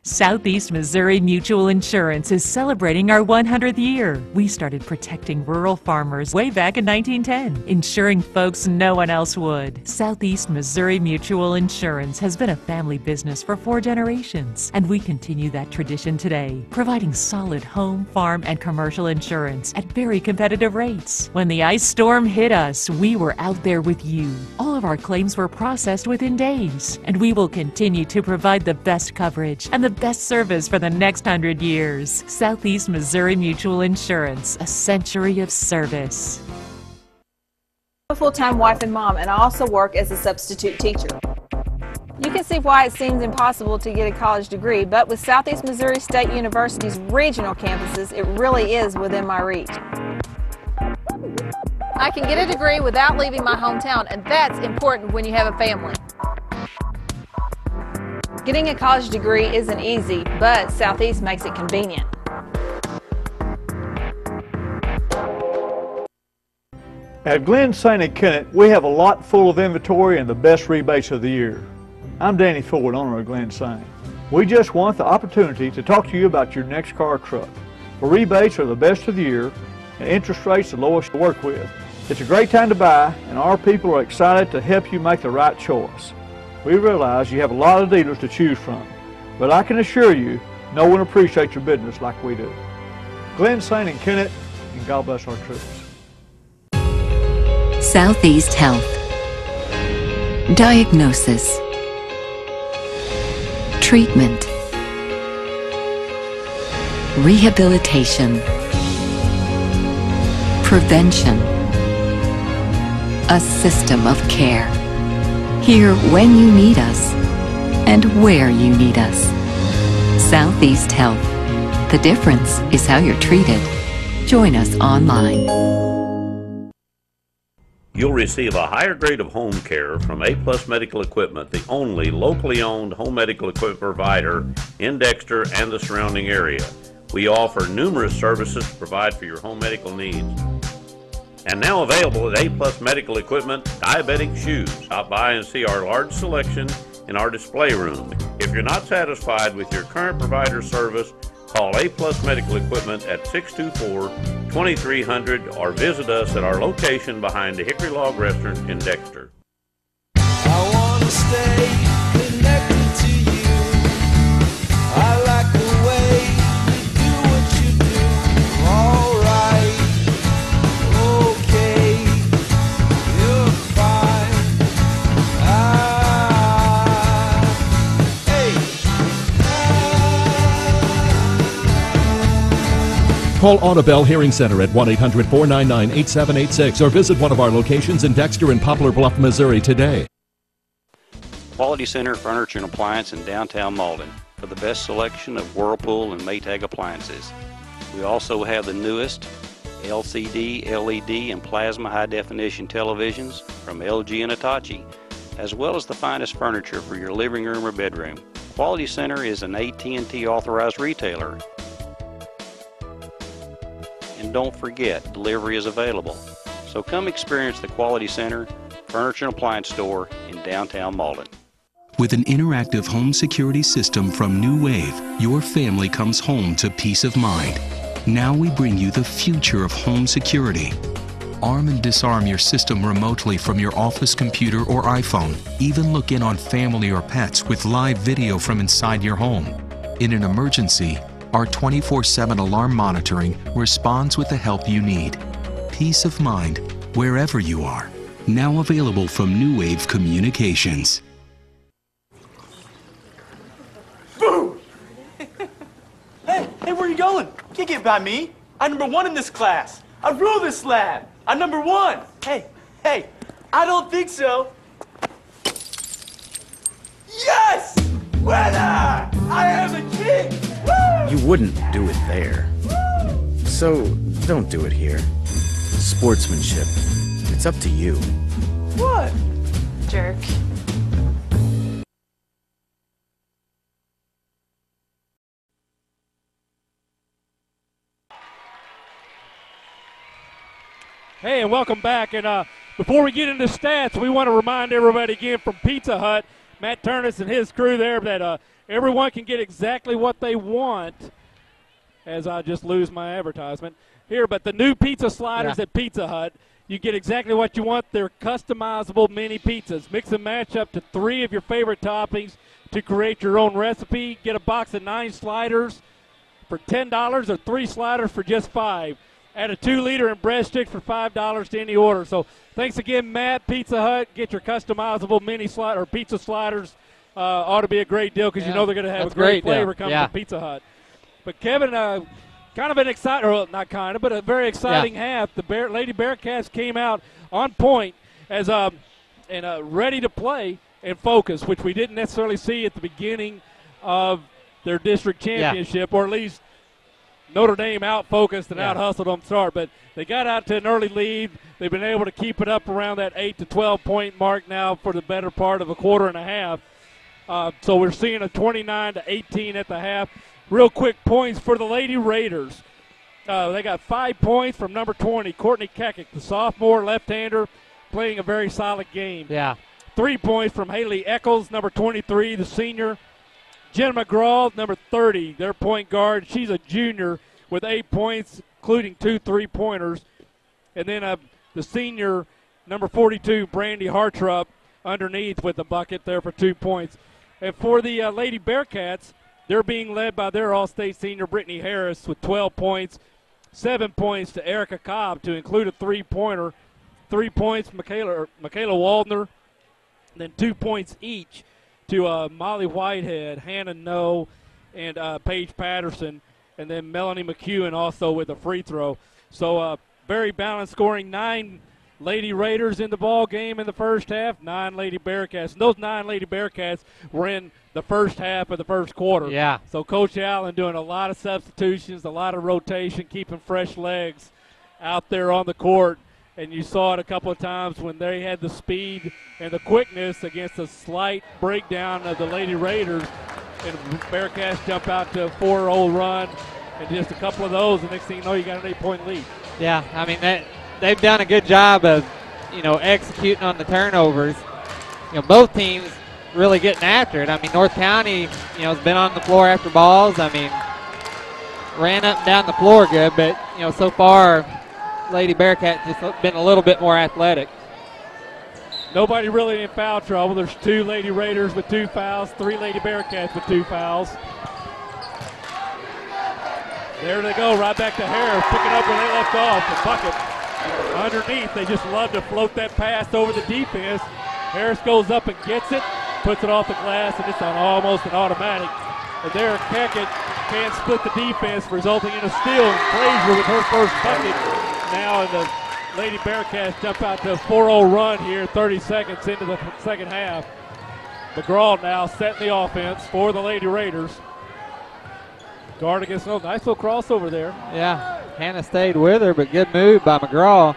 Southeast Missouri Mutual Insurance is celebrating our 100th year. We started protecting rural farmers way back in 1910, insuring folks no one else would. Southeast Missouri Mutual Insurance has been a family business for 4 generations, and we continue that tradition today, providing solid home, farm, and commercial insurance at very competitive rates. When the ice storm hit us, we were out there with you. All of our claims were processed within days, and we will continue to provide the best coverage and the best service for the next 100 years. Southeast Missouri Mutual Insurance, a century of service. I'm a full-time wife and mom, and I also work as a substitute teacher. You can see why it seems impossible to get a college degree, but with Southeast Missouri State University's regional campuses, it really is within my reach. I can get a degree without leaving my hometown, and that's important when you have a family. Getting a college degree isn't easy, but Southeast makes it convenient. At Glenn St. Kennett, we have a lot full of inventory and the best rebates of the year. I'm Danny Ford, owner of Glenn St. We just want the opportunity to talk to you about your next car or truck. The rebates are the best of the year and interest rates the lowest to work with. It's a great time to buy, and our people are excited to help you make the right choice. We realize you have a lot of dealers to choose from, but I can assure you, no one appreciates your business like we do. Glenn St. and Kennett, and God bless our troops. Southeast Health. Diagnosis. Treatment. Rehabilitation. Prevention. A system of care. Here when you need us and where you need us. Southeast Health. The difference is how you're treated. Join us online. You'll receive a higher grade of home care from A-Plus Medical Equipment, the only locally owned home medical equipment provider in Dexter and the surrounding area. We offer numerous services to provide for your home medical needs. And now available at A-Plus Medical Equipment, diabetic shoes. Stop by and see our large selection in our display room. If you're not satisfied with your current provider service, call A-Plus Medical Equipment at 624-2300 or visit us at our location behind the Hickory Log Restaurant in Dexter. I wanna stay connected to you. I like the way you do what you do. All right. Okay, you're fine. Call Audubell Hearing Center at 1-800-499-8786 or visit one of our locations in Dexter and Poplar Bluff, Missouri today. Quality Center Furniture and Appliance in downtown Malden for the best selection of Whirlpool and Maytag appliances. We also have the newest LCD, LED, and plasma high-definition televisions from LG and Hitachi, as well as the finest furniture for your living room or bedroom. Quality Center is an AT&T authorized retailer. And don't forget, delivery is available. So come experience the Quality Center Furniture and Appliance Store in downtown Malden. With an interactive home security system from New Wave, your family comes home to peace of mind. Now we bring you the future of home security. Arm and disarm your system remotely from your office computer or iPhone. Even look in on family or pets with live video from inside your home. In an emergency, our 24/7 alarm monitoring responds with the help you need. Peace of mind wherever you are. Now available from New Wave Communications. Boom! Hey, where are you going? You can't get by me. I'm number 1 in this class. I rule this lab. I'm number 1. Hey, I don't think so. Yes! Winner! I am a king! Woo! You wouldn't do it there. So, don't do it here. Sportsmanship. It's up to you. What? Jerk. Hey, and welcome back. And before we get into stats, we want to remind everybody again from Pizza Hut, Matt Turnus and his crew there, that everyone can get exactly what they want, as I just lose my advertisement here. But the new pizza sliders at Pizza Hut, you get exactly what you want. They're customizable mini pizzas. Mix and match up to 3 of your favorite toppings to create your own recipe. Get a box of 9 sliders for $10 or 3 sliders for just $5. Add a 2-liter and breadsticks for $5 to any order. So thanks again, Matt. Pizza Hut, get your customizable mini slider or pizza sliders. Ought to be a great deal because you know they're going to have a great flavor coming from Pizza Hut. But Kevin, kind of an exciting, or not kind of, but a very exciting half. The Lady Bearcats came out on point as ready to play and focus, which we didn't necessarily see at the beginning of their district championship, or at least Notre Dame out-focused and out-hustled on the start. But they got out to an early lead. They've been able to keep it up around that 8 to 12-point mark now for the better part of a quarter and a half. So we're seeing a 29-18 at the half. Real quick points for the Lady Raiders. They got 5 points from number 20, Courtney Kekick, the sophomore left-hander, playing a very solid game. 3 points from Haley Eccles, number 23, the senior. Jen McGraw, number 30, their point guard. She's a junior with 8 points, including 2 3-pointers. And then the senior, number 42, Brandy Hartrup, underneath with the bucket there for 2 points. And for the Lady Bearcats, they're being led by their All-State senior, Brittany Harris, with 12 points, 7 points to Erica Cobb to include a 3-pointer, 3 points from Michaela Waldner, and then 2 points each to Molly Whitehead, Hannah Noe, and Paige Patterson, and then Melanie McEwen also with a free throw. So very balanced scoring. 9 Lady Raiders in the ball game in the first half, 9 Lady Bearcats. And those 9 Lady Bearcats were in the first half of the first quarter. So Coach Allen doing a lot of substitutions, a lot of rotation, keeping fresh legs out there on the court. And you saw it a couple of times when they had the speed and the quickness against a slight breakdown of the Lady Raiders. And Bearcats jump out to a 4-0 run. And just a couple of those, the next thing you know, you got an 8-point lead. I mean, they've done a good job of, executing on the turnovers. Both teams really getting after it. I mean, North County, has been on the floor after balls. I mean, ran up and down the floor good, but, so far, Lady Bearcats just been a little bit more athletic. Nobody really in foul trouble. There's 2 Lady Raiders with 2 fouls, 3 Lady Bearcats with 2 fouls. There they go, right back to Harris, picking up where they left off. The bucket underneath. They just love to float that pass over the defense. Harris goes up and gets it, puts it off the glass, and it's on almost an automatic. And there, Kekick can't split the defense, resulting in a steal. Frazier with her first bucket. Now in the Lady Bearcats jump out to a 4-0 run here, 30 seconds into the second half. McGraw now setting the offense for the Lady Raiders. Guard against no nice little crossover there. Yeah, Hannah stayed with her, but good move by McGraw.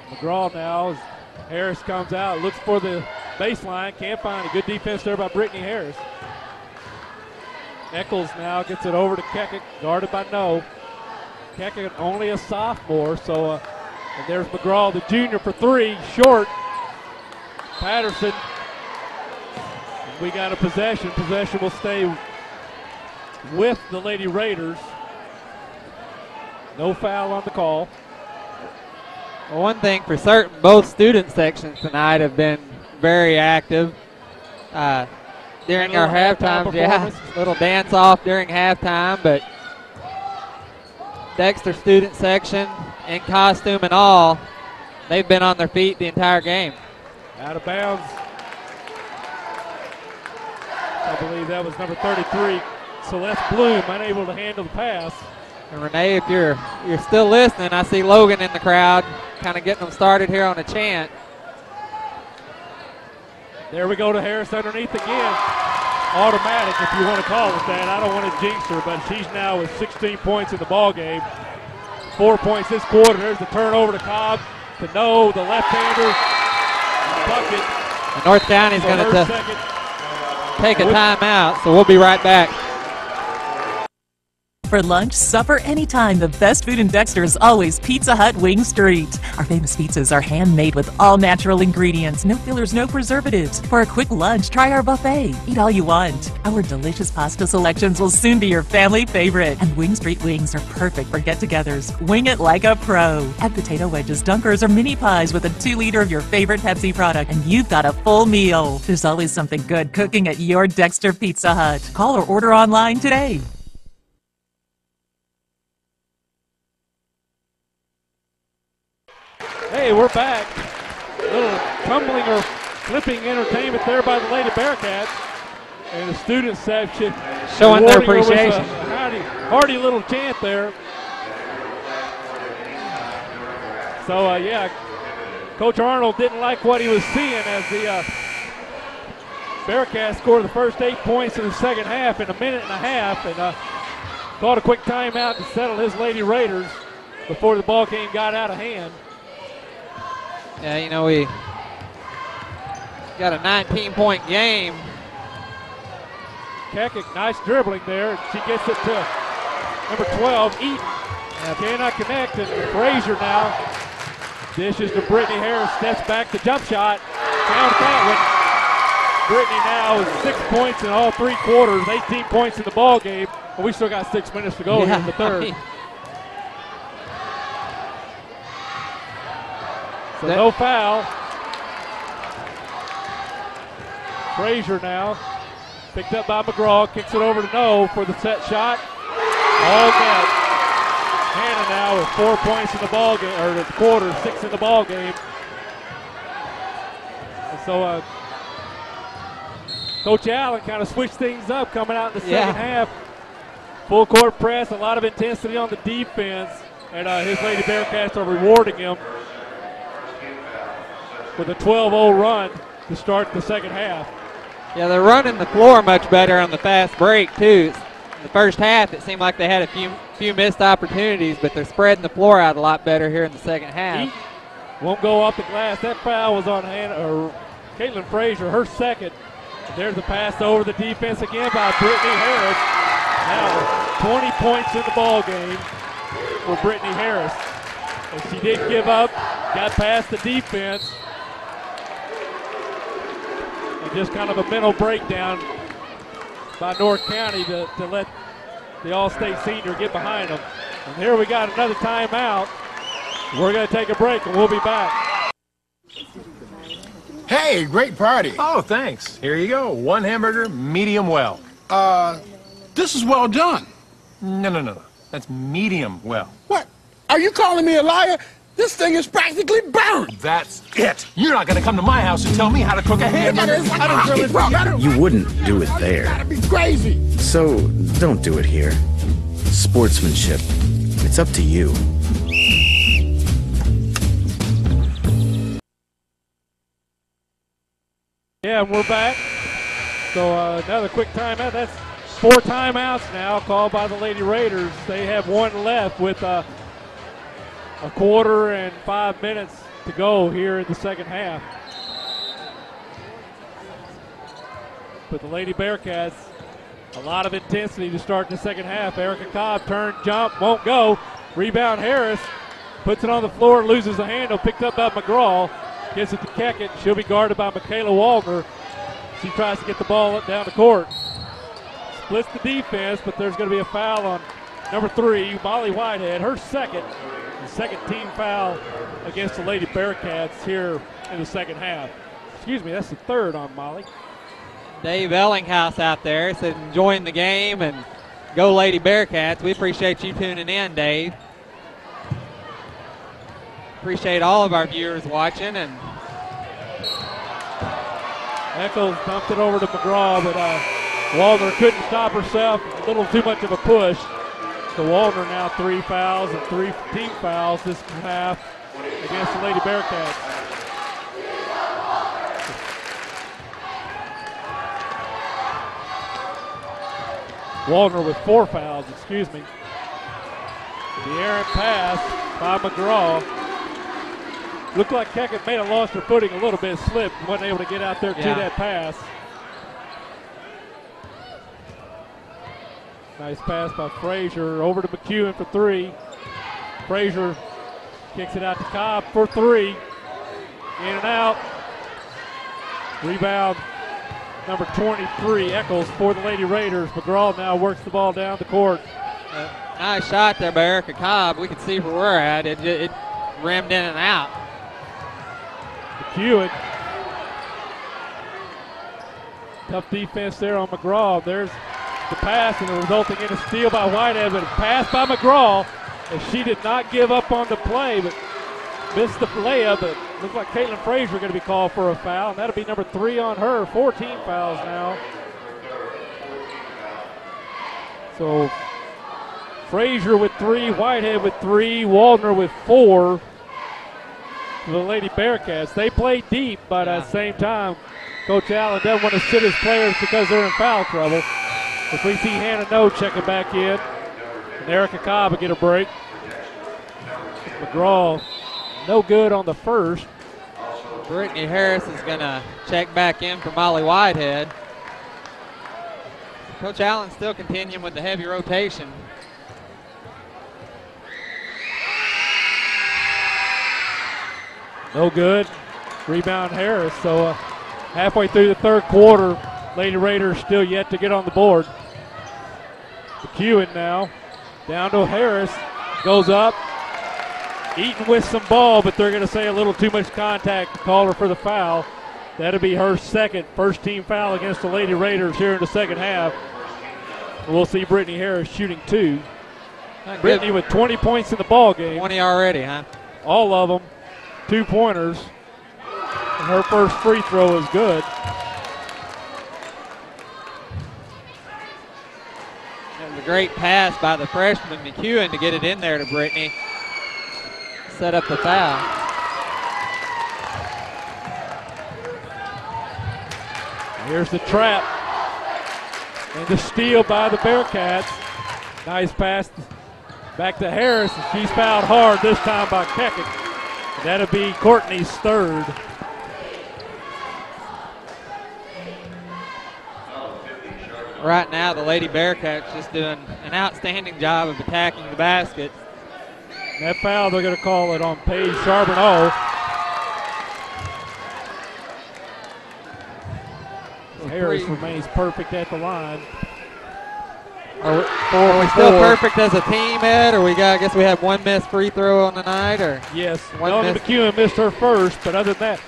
McGraw now, as Harris comes out, looks for the baseline, can't find a good defense there by Brittany Harris. Eccles now gets it over to Kekic, guarded by No. Kekic only a sophomore, so and there's McGraw, the junior, for three, short. Patterson, we got a possession. Possession will stay with the Lady Raiders. No foul on the call. Well, one thing for certain, both student sections tonight have been very active. During our halftime, yeah, little dance off during halftime, but Dexter student section in costume and all, they've been on their feet the entire game. Out of bounds. I believe that was number 33, Celeste Bloom, unable to handle the pass. And Renee, if you're still listening, I see Logan in the crowd, kind of getting them started here on a chant. There we go to Harris underneath again. Automatic, if you want to call it that. I don't want to jinx her, but she's now with 16 points in the ball game. 4 points this quarter. There's the turnover to Cobb. To No, the left-hander. Bucket. And North County's going to take a timeout, so we'll be right back. For lunch, supper, anytime, the best food in Dexter is always Pizza Hut Wing Street. Our famous pizzas are handmade with all natural ingredients, no fillers, no preservatives. For a quick lunch, try our buffet. Eat all you want. Our delicious pasta selections will soon be your family favorite. And Wing Street wings are perfect for get-togethers. Wing it like a pro. Add potato wedges, dunkers, or mini pies with a 2-liter of your favorite Pepsi product, and you've got a full meal. There's always something good cooking at your Dexter Pizza Hut. Call or order online today. Hey, we're back. A little tumbling or flipping entertainment there by the Lady Bearcats. And the student section showing their appreciation. A hearty little chant there. So, yeah, Coach Arnold didn't like what he was seeing as the Bearcats scored the first 8 points in the second half in a minute and a half, and called a quick timeout to settle his Lady Raiders before the ball game got out of hand. Yeah, you know, we got a 19-point game. Kekic, nice dribbling there. She gets it to number 12, Eaton. Cannot connect, and Frazier now dishes to Brittany Harris, steps back, the jump shot. Count that one. Brittany now is 6 points in all 3 quarters, 18 points in the ball game, but we still got 6 minutes to go here in the third. So no foul. Frazier now, picked up by McGraw, kicks it over to No for the set shot. All net. Hannah now with 4 points in the ball game, or the quarter, 6 in the ball game. And so Coach Allen kind of switched things up coming out in the second half. Full court press, a lot of intensity on the defense, and his Lady Bearcats are rewarding him with a 12-0 run to start the second half. Yeah, they're running the floor much better on the fast break, too. In the first half, it seemed like they had a few missed opportunities, but they're spreading the floor out a lot better here in the second half. Won't go off the glass. That foul was on Caitlin Frazier, her second. There's the pass over the defense again by Brittany Harris. Now 20 points in the ball game for Brittany Harris. And she did give up, got past the defense. And just kind of a mental breakdown by North County to let the All-State senior get behind them. And here we got another timeout. We're going to take a break and we'll be back. Hey, great party. Oh, thanks. Here you go. 1 hamburger, medium well. This is well done. No. That's medium well. What? Are you calling me a liar? This thing is practically burned. That's it. You're not going to come to my house and tell me how to cook a hamburger. I don't grill it. You wouldn't do it there. That'd be crazy. So don't do it here. Sportsmanship. It's up to you. Yeah, and we're back. So another quick timeout. That's 4 timeouts now called by the Lady Raiders. They have one left with a quarter and 5 minutes to go here in the second half. But the Lady Bearcats, a lot of intensity to start the second half. Erica Cobb turn, jump, won't go. Rebound Harris, puts it on the floor, loses the handle, picked up by McGraw. Gets it to Keckett. She'll be guarded by Michaela Waldner. She tries to get the ball up down the court. Splits the defense, but there's going to be a foul on number 3, Molly Whitehead, her second team foul against the Lady Bearcats here in the second half. Excuse me, that's the third on Molly. Dave Ellinghouse out there said enjoying the game and go Lady Bearcats. We appreciate you tuning in, Dave. Appreciate all of our viewers watching. And Eccles dumped it over to McGraw, but Waldner couldn't stop herself. A little too much of a push. So Waldner now 3 fouls and 3 team fouls this half against the Lady Bearcats. Waldner with 4 fouls, excuse me. The errant pass by McGraw. Looked like Keckett may have lost her footing a little bit, slipped, wasn't able to get out there to that pass. Nice pass by Frazier over to McEwen for 3. Frazier kicks it out to Cobb for 3. In and out. Rebound number 23, Eccles for the Lady Raiders. McGraw now works the ball down the court. Nice shot there by Erica Cobb. We can see where we're at. It rimmed in and out. McEwen. Tough defense there on McGraw. There's the pass and resulting in a steal by Whitehead, but a pass by McGraw as she did not give up on the play, but missed the layup. But looks like Caitlin Frazier going to be called for a foul, and that'll be number 3 on her. 14 fouls now. So Frazier with 3, Whitehead with 3, Waldner with 4. The Lady Bearcats, they play deep, but at the same time, Coach Allen doesn't want to sit his players because they're in foul trouble. If we see Hannah No checking back in, and Erica Cobb will get a break. McGraw, no good on the first. Brittany Harris is going to check back in for Molly Whitehead. Coach Allen still continuing with the heavy rotation. No good. Rebound Harris. So halfway through the third quarter, Lady Raiders still yet to get on the board. McEwen now down to Harris. Goes up. Eaton with some ball, but they're going to say a little too much contact. Call her for the foul. That'll be her first team foul against the Lady Raiders here in the second half. We'll see Brittany Harris shooting 2. Brittany with 20 points in the ball game. 20 already, huh? All of them 2-pointers. And her first free throw is good. It was a great pass by the freshman McEwen to get it in there to Brittany. Set up the foul. Here's the trap. And the steal by the Bearcats. Nice pass back to Harris. She's fouled hard this time by Keckett. That'll be Courtney's third. Right now, the Lady Bearcats just doing an outstanding job of attacking the basket. That foul, they're going to call it on Paige Charbonneau. Harris remains perfect at the line. Are we still perfect as a team, Ed? Or I guess we have one missed free throw on the night? Or yes, Melanie McEwen missed her first, but other than that,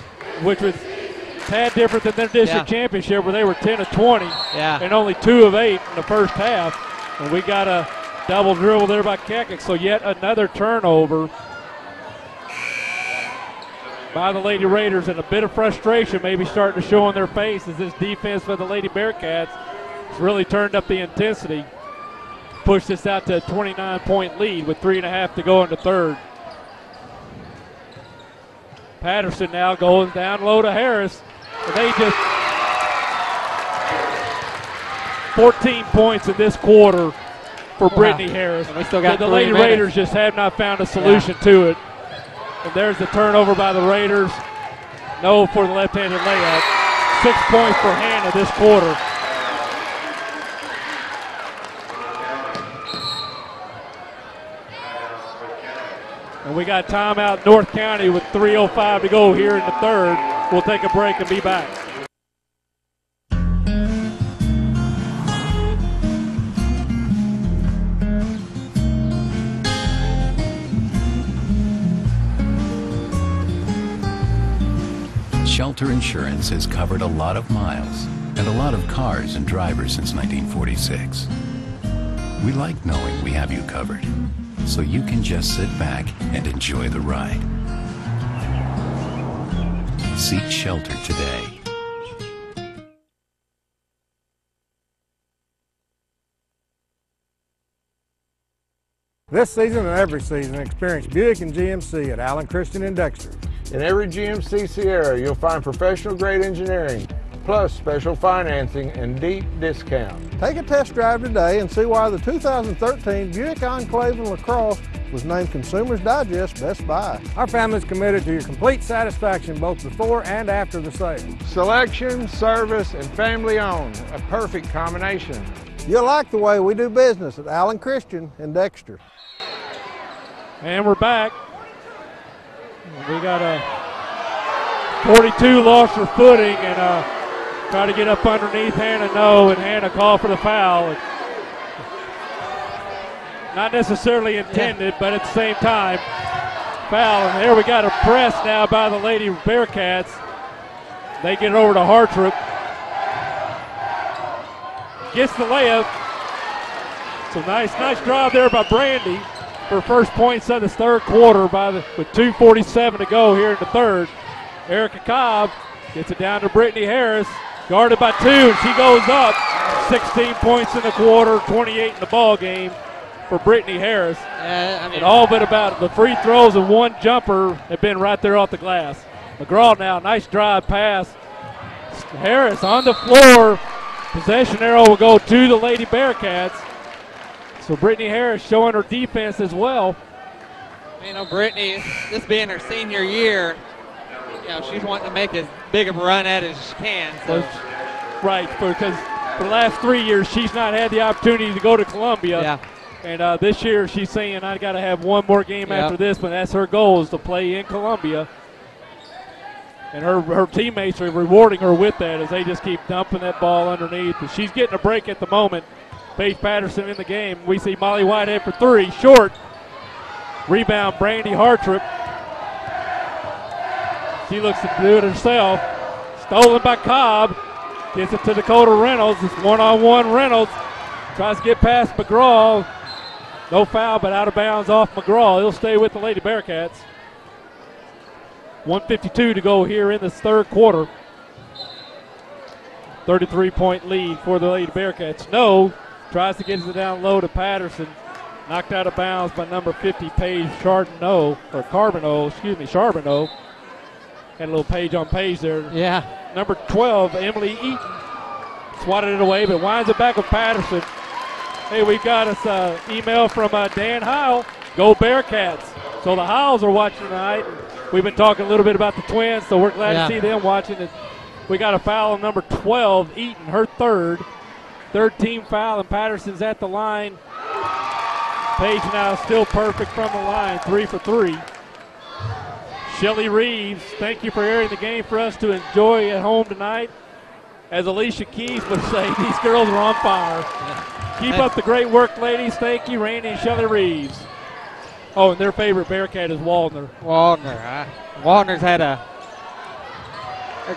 which was a tad different than their district championship where they were 10 of 20 and only 2 of 8 in the first half. And we got a double dribble there by Keckett, so yet another turnover by the Lady Raiders, and a bit of frustration maybe starting to show on their face as this defense for the Lady Bearcats has really turned up the intensity. push this out to a 29-point lead with 3.5 to go in the third. Patterson now going down low to Harris. And they just 14 points in this quarter for Brittany Harris. And we still got the 3 Lady minutes. Raiders just have not found a solution to it. And there's the turnover by the Raiders. No for the left-handed layup. 6 points for Hannah this quarter. And we got timeout North County with 3:05 to go here in the third. We'll take a break and be back. Shelter Insurance has covered a lot of miles and a lot of cars and drivers since 1946. We like knowing we have you covered, so you can just sit back and enjoy the ride. Seek shelter today. This season and every season, experience Buick and GMC at Allen Christian and Dexter. In every GMC Sierra, you'll find professional-grade engineering, plus special financing and deep discounts. Take a test drive today and see why the 2013 Buick Enclave and LaCrosse was named Consumers Digest Best Buy. Our family is committed to your complete satisfaction both before and after the sale. Selection, service, and family-owned, a perfect combination. You'll like the way we do business at Allen Christian and Dexter. And we're back. We got a 42 lost her footing and try to get up underneath Hannah. No, and Hannah called for the foul. Not necessarily intended, but at the same time, foul. And there we got a press now by the Lady Bearcats. They get it over to Hartrip. Gets the layup. So nice drive there by Brandy. Her first points of this third quarter with 2:47 to go here in the third. Erica Cobb gets it down to Brittany Harris, guarded by 2, and she goes up. 16 points in the quarter, 28 in the ball game for Brittany Harris. And all but about the free throws and one jumper have been right there off the glass. McGraw now, nice drive pass. Harris on the floor. Possession arrow will go to the Lady Bearcats. So Brittany Harris showing her defense as well. You know, Brittany, this being her senior year, you know, she's wanting to make as big of a run at it as she can. So. Right, because for the last 3 years, she's not had the opportunity to go to Columbia. Yeah. And this year, she's saying, I got to have one more game after this, but that's her goal, is to play in Columbia. And her teammates are rewarding her with that as they just keep dumping that ball underneath. And she's getting a break at the moment. Paige Patterson in the game. We see Molly Whitehead for 3, short. Rebound, Brandy Hartrip. She looks to do it herself. Stolen by Cobb. Gets it to Dakota Reynolds. It's one-on-one Reynolds. Tries to get past McGraw. No foul, but out of bounds off McGraw. He'll stay with the Lady Bearcats. 1:52 to go here in this third quarter. 33-point lead for the Lady Bearcats. No. Tries to get it down low to Patterson. Knocked out of bounds by number 50, Paige Charbonneau. Had a little page on page there. Yeah. Number 12, Emily Eaton. Swatted it away, but winds it back with Patterson. Hey, we've got us email from Dan Howell. Go Bearcats. So the Howells are watching tonight. We've been talking a little bit about the Twins, so we're glad to see them watching it. We got a foul on number 12, Eaton, her third. Third team foul, and Patterson's at the line. Paige now still perfect from the line, 3 for 3. Shelly Reeves, thank you for airing the game for us to enjoy at home tonight. As Alicia Keys would say, these girls are on fire. Keep up the great work, ladies. Thank you, Randy and Shelly Reeves. Oh, and their favorite Bearcat is Waldner. Waldner's had a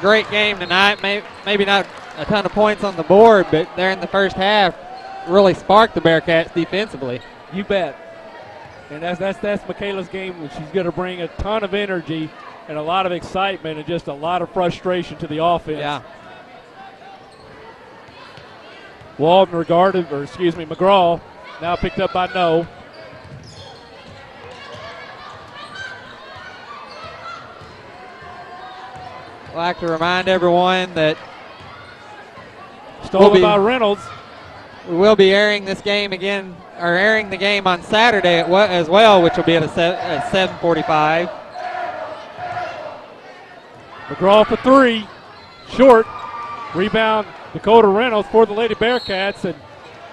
great game tonight. Maybe not a ton of points on the board, but there in the first half really sparked the Bearcats defensively. You bet. And that's Michaela's game. She's going to bring a ton of energy and a lot of excitement and just a lot of frustration to the offense. Yeah. McGraw Now picked up by No. I'd like to remind everyone that stolen by Reynolds. We will be airing this game again, or airing the game on Saturday as well, which will be at 7:45. McGraw for three, short. Rebound Dakota Reynolds for the Lady Bearcats, and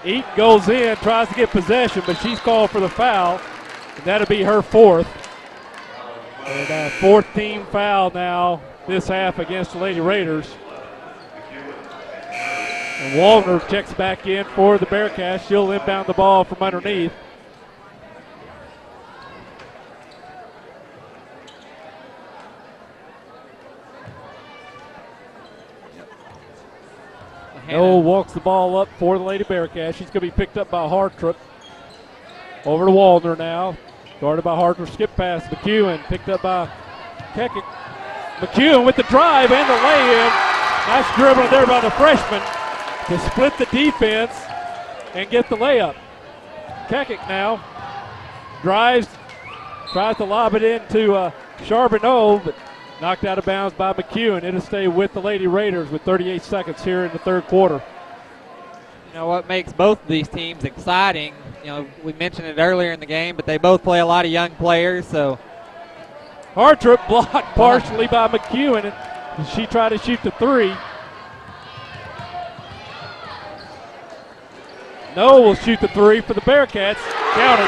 Eaton goes in, tries to get possession, but she's called for the foul, and that'll be her fourth. And fourth team foul now this half against the Lady Raiders. And Waldner checks back in for the Bearcats. She'll inbound the ball from underneath. No walks the ball up for the Lady Bearcats. She's going to be picked up by Hartrip. Over to Waldner now. Guarded by Hartrip. Skip pass. McEwen picked up by Kekic. McEwen with the drive and the lay-in. Nice dribbling there by the freshman to split the defense and get the layup. Kekic now drives, tries to lob it into Charbonneau, but knocked out of bounds by McEwen. It'll stay with the Lady Raiders with 38 seconds here in the third quarter. You know what makes both of these teams exciting, you know, we mentioned it earlier in the game, but they both play a lot of young players, so. Hartrip blocked partially by McEwen, and she tried to shoot the three. No will shoot the three for the Bearcats. Counted.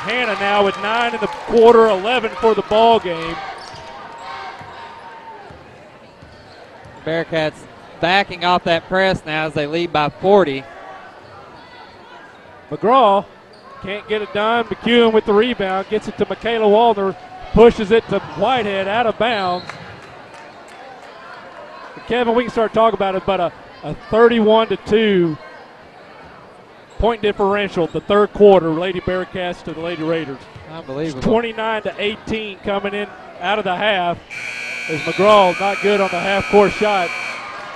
Hannah now with 9 in the quarter, 11 for the ball game. Bearcats backing off that press now as they lead by 40. McGraw can't get it done. McEwen with the rebound, gets it to Michaela Waldner, pushes it to Whitehead out of bounds. Kevin, we can start talking about it, but a 31-2 point differential the third quarter, Lady Bearcats to the Lady Raiders. Unbelievable. 29-18 coming in out of the half as McGraw not good on the half-court shot.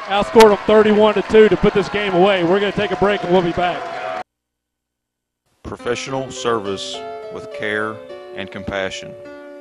Outscored them 31-2 to put this game away. We're going to take a break and we'll be back. Professional service with care and compassion.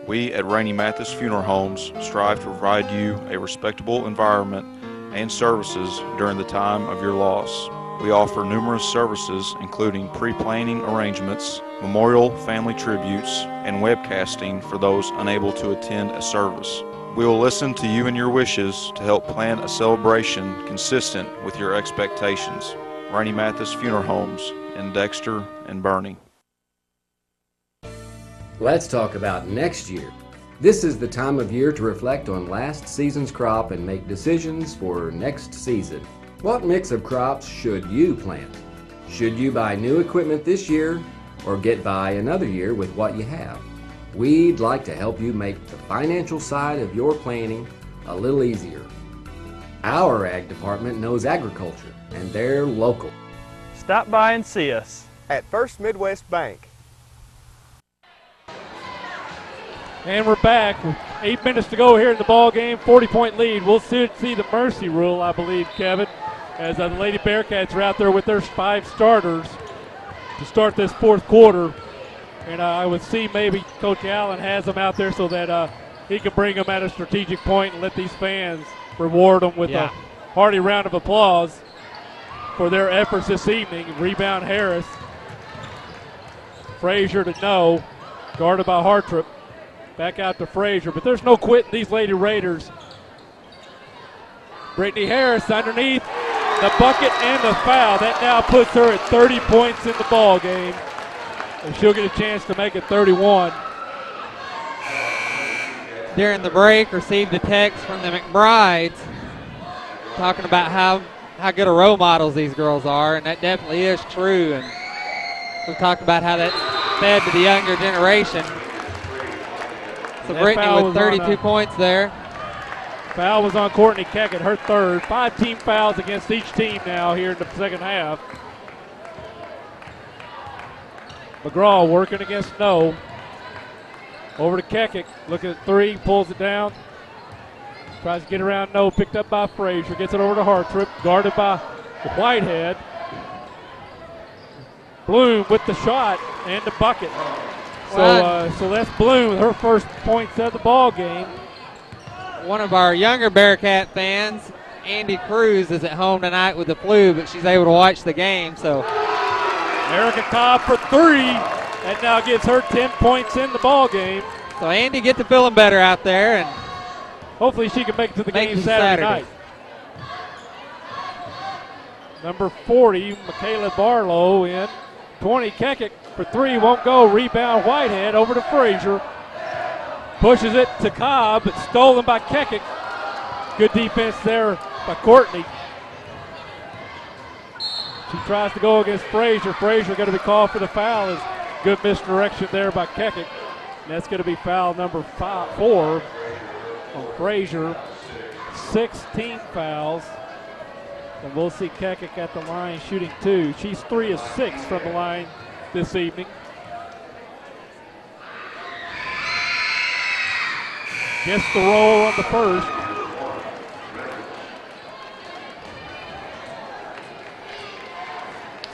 We at Rainey Mathis Funeral Homes strive to provide you a respectable environment and services during the time of your loss. We offer numerous services including pre-planning arrangements, memorial family tributes, and webcasting for those unable to attend a service. We will listen to you and your wishes to help plan a celebration consistent with your expectations. Rainey Mathis Funeral Homes in Dexter and Bernie. Let's talk about next year. This is the time of year to reflect on last season's crop and make decisions for next season. What mix of crops should you plant? Should you buy new equipment this year or get by another year with what you have? We'd like to help you make the financial side of your planning a little easier. Our ag department knows agriculture and they're local. Stop by and see us at First Midwest Bank. And we're back with 8 minutes to go here in the ball game. 40-point lead. We'll see the mercy rule, I believe, Kevin, as the Lady Bearcats are out there with their 5 starters to start this fourth quarter. And I would see maybe Coach Allen has them out there so that he can bring them at a strategic point and let these fans reward them with a hearty round of applause for their efforts this evening. Rebound Harris. Frazier to No. Guarded by Hartrip. Back out to Frazier, but there's no quitting these Lady Raiders. Brittany Harris underneath the bucket and the foul. That now puts her at 30 points in the ball game. And she'll get a chance to make it 31. During the break, received a text from the McBrides talking about how good of role models these girls are, and that definitely is true. And we talked about how that's fed to the younger generation. So Brittany with 32 points there. Foul was on Courtney Kekic, her third. 5 team fouls against each team now here in the second half. McGraw working against No. Over to Kekic, looking at 3, pulls it down. Tries to get around No, picked up by Frazier, gets it over to Hartrip, guarded by Whitehead. Bloom with the shot and the bucket. So Celeste Bloom, her first points of the ball game. One of our younger Bearcat fans, Andy Cruz, is at home tonight with the flu, but she's able to watch the game. So Erica Cobb for 3. That now gives her 10 points in the ball game. So Andy, get to feeling better out there, and hopefully she can make it to the game Saturday night. Number 40, Michaela Barlow in. 20, Kekic for 3, won't go. Rebound, Whitehead over to Frazier. Pushes it to Cobb, but stolen by Kekic. Good defense there by Courtney. She tries to go against Frazier. Frazier going to be called for the foul. Is good misdirection there by Kekic. And that's going to be foul number 4 on Frazier. 16 fouls. And we'll see Kekic at the line shooting 2. She's 3 of 6 from the line this evening. Gets the roll on the first.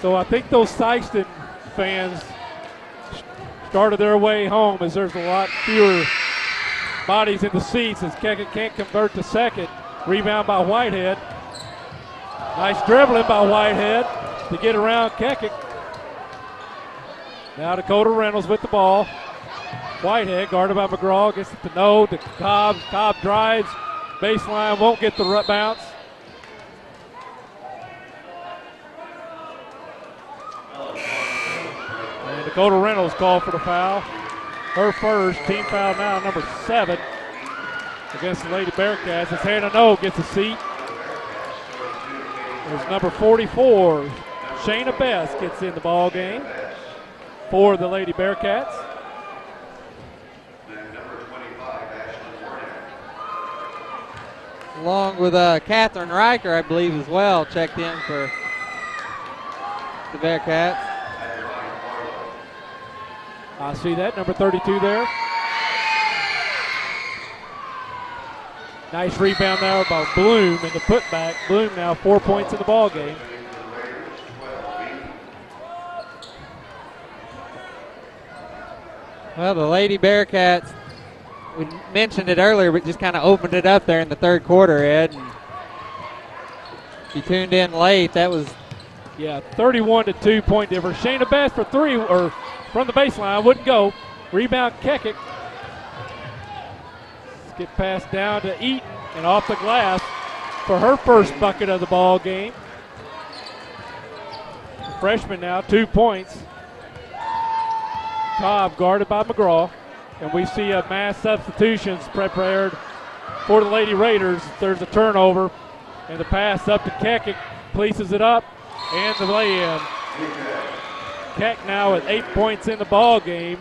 So I think those Sykeston fans started their way home as there's a lot fewer bodies in the seats as Kekic can't convert to second. Rebound by Whitehead. Nice dribbling by Whitehead to get around Kekic. Now Dakota Reynolds with the ball. Whitehead guarded by McGraw, gets it to no, to Cobb. Cobb drives, baseline, won't get the bounce. And Dakota Reynolds called for the foul. Her first, team foul now, number 7 against the Lady Bearcats. As Hannah No gets a seat. There's number 44, Shayna Best gets in the ball game for the Lady Bearcats. Along with Catherine Riker, I believe, as well, checked in for the Bearcats. I see that, number 32 there. Nice rebound there by Bloom in the putback. Bloom now 4 points in the ball game. Well, the Lady Bearcats, we mentioned it earlier, but just kind of opened it up there in the third quarter, Ed. And if you tuned in late, that was... Yeah, 31-2 point difference. Shayna Best for 3, or from the baseline, wouldn't go. Rebound Kekic. Get passed down to Eaton and off the glass for her first bucket of the ball game. The freshman now, 2 points. Cobb guarded by McGraw. And we see a mass substitutions prepared for the Lady Raiders. There's a turnover. And the pass up to Kekic, places it up, and the lay-in. Keck now with 8 points in the ball game.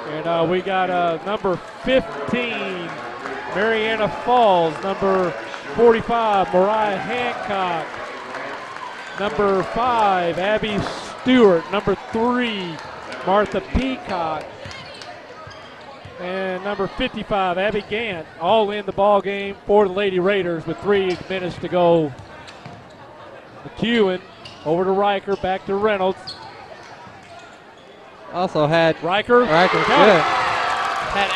And we got number 15, Mariana Falls. Number 45, Mariah Hancock. Number 5, Abby Stewart. Number 3, Martha Peacock. And number 55, Abby Gant, all in the ball game for the Lady Raiders with 3 minutes to go. McEwen over to Riker, back to Reynolds. Also had Riker. Good. Had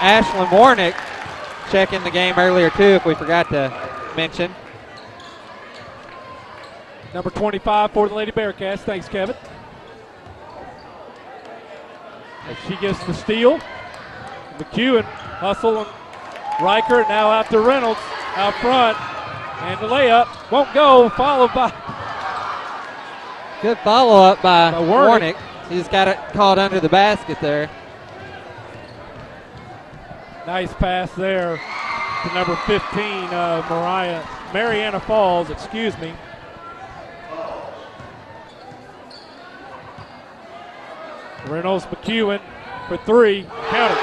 Ashlyn Warnick check in the game earlier too, if we forgot to mention. Number 25 for the Lady Bearcats. Thanks, Kevin. As she gets the steal. McEwen hustle and Riker now out to Reynolds out front. And the layup won't go, followed by... Good follow-up by Warnick. He just got it caught under the basket there. Nice pass there to number 15, Mariana Falls, excuse me. Reynolds, McEwen for 3, count it.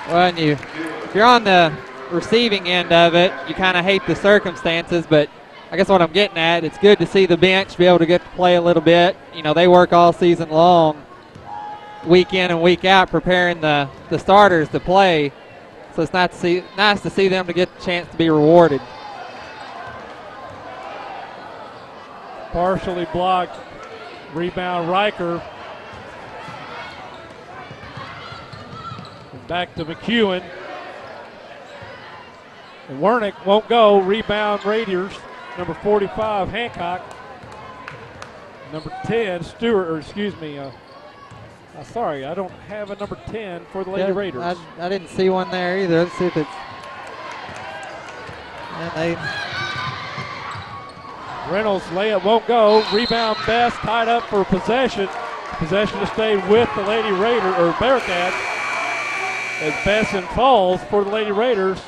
Well, and if you're on the receiving end of it, you kind of hate the circumstances, but I guess what I'm getting at, it's good to see the bench be able to get to play a little bit. You know, they work all season long, week in and week out, preparing the starters to play. So it's nice to see them to get the chance to be rewarded. partially blocked. Rebound Riker. And back to McEwen. And Wernick won't go. Rebound Raiders. Number 45, Hancock. Number 10, Stewart, or excuse me, sorry, I don't have a number 10 for the Lady Raiders. I didn't see one there either. Let's see if it's. And Reynolds layup won't go. Rebound Best tied up for possession. Possession to stay with the Lady Raider or Bearcats. As Besson falls for the Lady Raiders.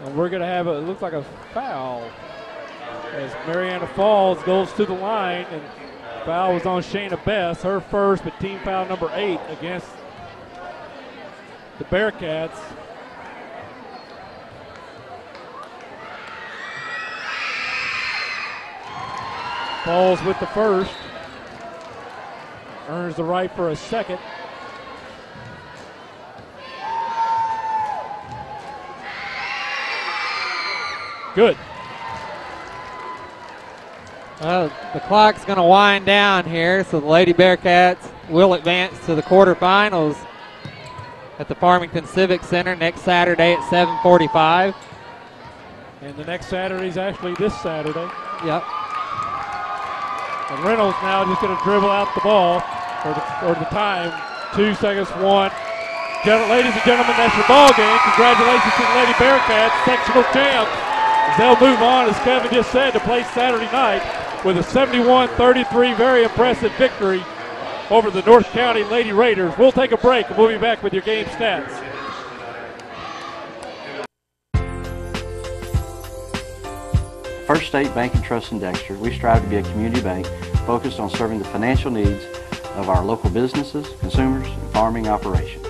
And we're going to have it looks like a foul as Mariana Falls goes to the line, and foul was on Shayna Best, her first, but team foul number 8 against the Bearcats. Falls with the first, earns the right for a second. Good. The clock's going to wind down here, so the Lady Bearcats will advance to the quarterfinals at the Farmington Civic Center next Saturday at 7:45. And the next Saturday is actually this Saturday. Yep. And Reynolds now just going to dribble out the ball for the time. 2 seconds, 1. Ladies and gentlemen, that's your ball game. Congratulations to the Lady Bearcats, sectional champs. As they'll move on, as Kevin just said, to play Saturday night with a 71-33 very impressive victory over the North County Lady Raiders. We'll take a break and we'll be back with your game stats. First State Bank and Trust in Dexter, we strive to be a community bank focused on serving the financial needs of our local businesses, consumers, and farming operations.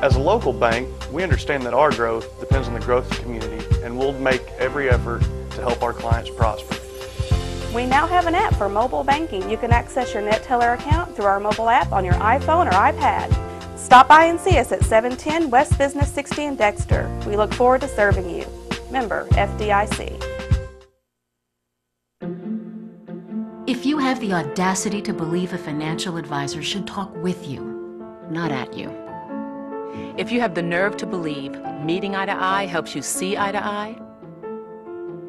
As a local bank, we understand that our growth depends on the growth of the community, and we'll make every effort to help our clients prosper. We now have an app for mobile banking. You can access your NetTeller account through our mobile app on your iPhone or iPad. Stop by and see us at 710 West Business 60 in Dexter. We look forward to serving you. Member FDIC. If you have the audacity to believe a financial advisor should talk with you, not at you. If you have the nerve to believe meeting eye to eye helps you see eye to eye.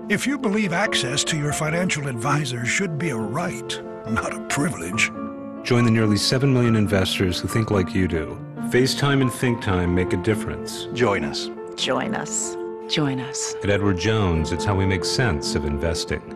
If you believe access to your financial advisor should be a right, not a privilege. Join the nearly 7 million investors who think like you do. FaceTime and Think Time make a difference. Join us. Join us. Join us. At Edward Jones, it's how we make sense of investing.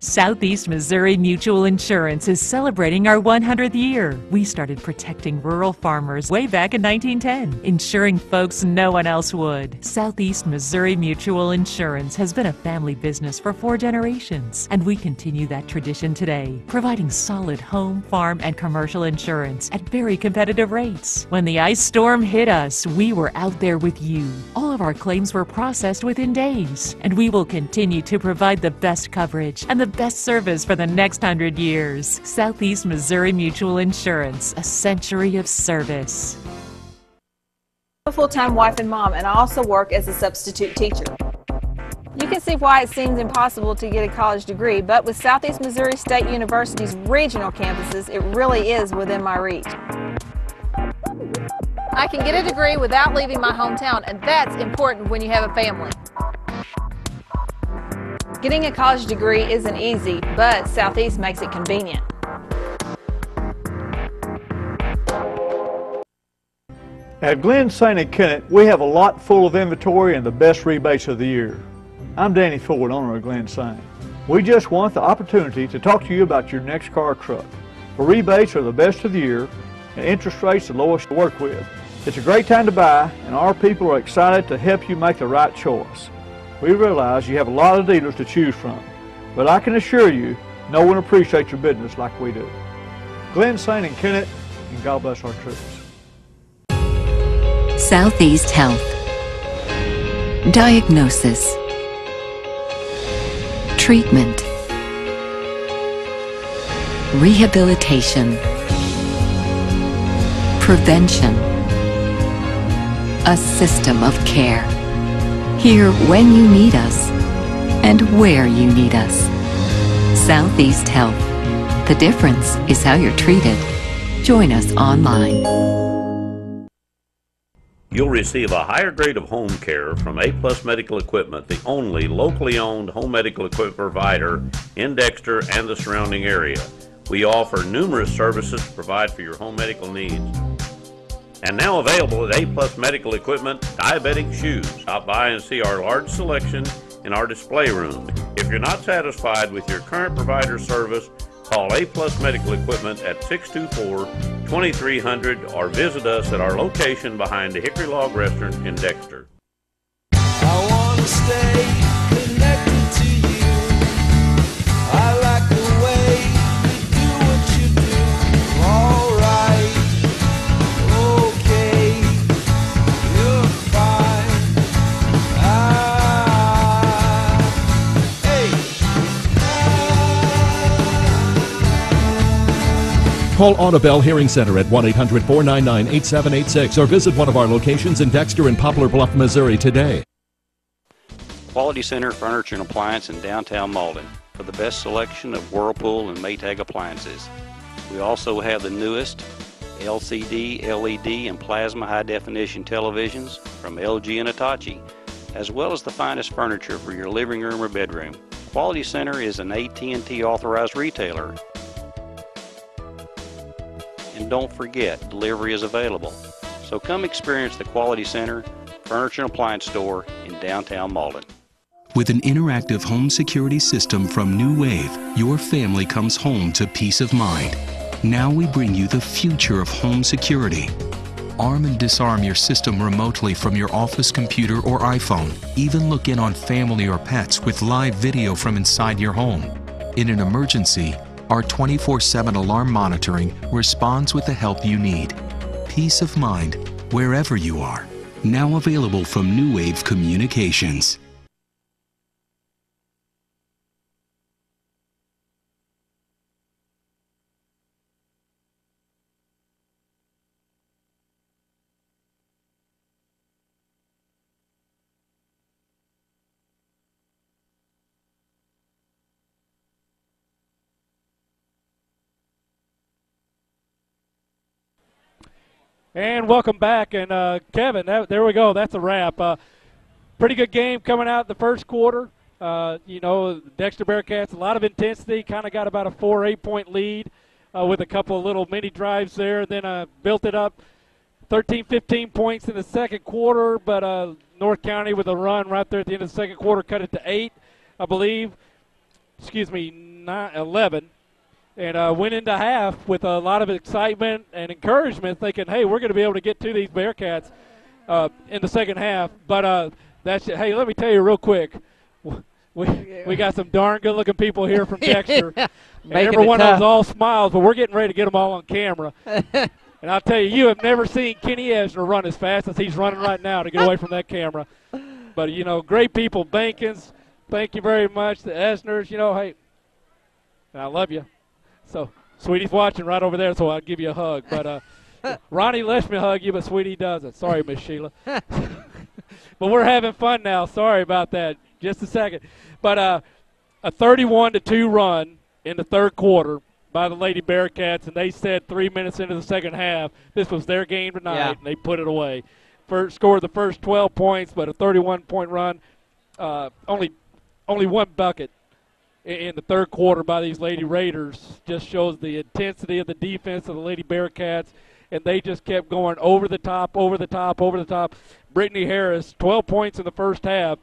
Southeast Missouri Mutual Insurance is celebrating our 100th year. We started protecting rural farmers way back in 1910, ensuring folks no one else would. Southeast Missouri Mutual Insurance has been a family business for 4 generations, and we continue that tradition today, providing solid home, farm, and commercial insurance at very competitive rates. When the ice storm hit us, we were out there with you. All of our claims were processed within days, and we will continue to provide the best coverage and the best service for the next 100 years. Southeast Missouri Mutual Insurance, a century of service. I'm a full-time wife and mom, and I also work as a substitute teacher. You can see why it seems impossible to get a college degree, but with Southeast Missouri State University's regional campuses, it really is within my reach. I can get a degree without leaving my hometown, and that's important when you have a family. Getting a college degree isn't easy, but Southeast makes it convenient. At Glen St. Kennett, we have a lot full of inventory and the best rebates of the year. I'm Danny Ford, owner of Glen St. We just want the opportunity to talk to you about your next car or truck. The rebates are the best of the year and interest rates the lowest to work with. It's a great time to buy, and our people are excited to help you make the right choice. We realize you have a lot of dealers to choose from, but I can assure you, no one appreciates your business like we do. Glen St. and Kennett, and God bless our troops. Southeast Health. Diagnosis. Treatment. Rehabilitation. Prevention. A system of care. Here when you need us and where you need us. Southeast Health. The difference is how you're treated. Join us online. You'll receive a higher grade of home care from A-Plus Medical Equipment, the only locally owned home medical equipment provider in Dexter and the surrounding area. We offer numerous services to provide for your home medical needs. And now available at A-Plus Medical Equipment, diabetic shoes. Stop by and see our large selection in our display room. If you're not satisfied with your current provider service, call A-Plus Medical Equipment at 624-2300 or visit us at our location behind the Hickory Log Restaurant in Dexter. I want to stay connected to you. I like the way you do what you do. All right, okay, you're fine. Hey. Call Audubell Hearing Center at 1-800-499-8786 or visit one of our locations in Dexter and Poplar Bluff, Missouri today. Quality Center Furniture and Appliance in downtown Malden for the best selection of Whirlpool and Maytag appliances. We also have the newest LCD, LED, and plasma high-definition televisions from LG and Hitachi, as well as the finest furniture for your living room or bedroom. Quality Center is an AT&T authorized retailer. And don't forget, delivery is available. So come experience the Quality Center Furniture and Appliance Store in downtown Malden. With an interactive home security system from New Wave, your family comes home to peace of mind. Now we bring you the future of home security. Arm and disarm your system remotely from your office computer or iPhone. Even look in on family or pets with live video from inside your home. In an emergency, our 24/7 alarm monitoring responds with the help you need. Peace of mind wherever you are. Now available from New Wave Communications. And welcome back. And Kevin, there we go. That's a wrap. Pretty good game coming out the first quarter. You know, Dexter Bearcats, a lot of intensity, kind of got about a 4-8 point lead with a couple of little mini drives there. Then built it up 13, 15 points in the second quarter, but North County with a run right there at the end of the second quarter cut it to 8, I believe. 11. And went into half with a lot of excitement and encouragement, thinking, hey, we're going to be able to get to these Bearcats in the second half. But hey, let me tell you real quick. We got some darn good-looking people here from Dexter. Yeah, and everyone was all smiles, but we're getting ready to get them all on camera. And I'll tell you, you have never seen Kenny Esner run as fast as he's running right now to get away from that camera. But, you know, great people. Bankins, thank you very much. The Esners, you know, hey, and I love you. So, Sweetie's watching right over there, so I'll give you a hug. But Ronnie lets me hug you, but Sweetie doesn't. Sorry, Miss Sheila. But we're having fun now. Sorry about that. Just a second. But a 31-2 run in the third quarter by the Lady Bearcats, and they said 3 minutes into the second half, this was their game tonight, and they put it away. Scored the first 12 points, but a 31-point run. Only one bucket in the third quarter by these Lady Raiders just shows the intensity of the defense of the Lady Bearcats, and they just kept going over the top, over the top, over the top. Brittany Harris, 12 points in the first half.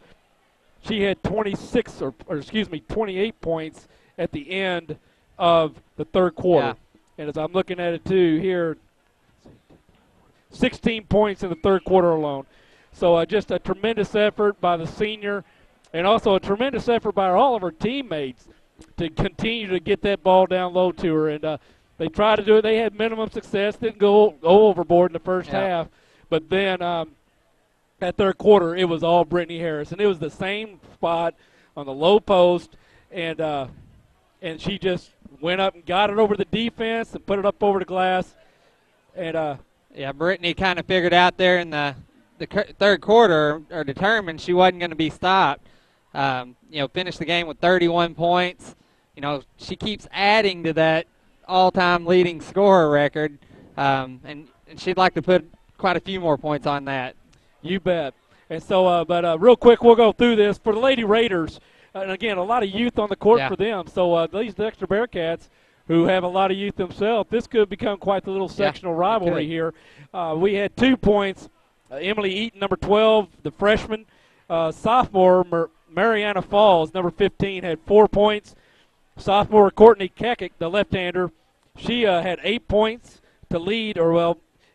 She had 28 points at the end of the third quarter. Yeah. And as I'm looking at it, too, here, 16 points in the third quarter alone. So just a tremendous effort by the senior, and also a tremendous effort by all of her teammates to continue to get that ball down low to her. And they tried to do it. They had minimum success, didn't go overboard in the first half. But then that third quarter, it was all Brittany Harris. And it was the same spot on the low post, and she just went up and got it over the defense and put it up over the glass. And yeah, Brittany kind of figured out there in the third quarter are determined she wasn't going to be stopped. Finished the game with 31 points. She keeps adding to that all-time leading scorer record, and she'd like to put quite a few more points on that. You bet. And so, real quick, we'll go through this. For the Lady Raiders, and again, a lot of youth on the court for them. So these Dexter Bearcats, who have a lot of youth themselves, this could become quite the little sectional rivalry here. We had 2 points. Emily Eaton, number 12, the freshman. Sophomore, Mariana Falls, number 15, had 4 points. Sophomore Courtney Kekic, the left-hander, she had 8 points to lead,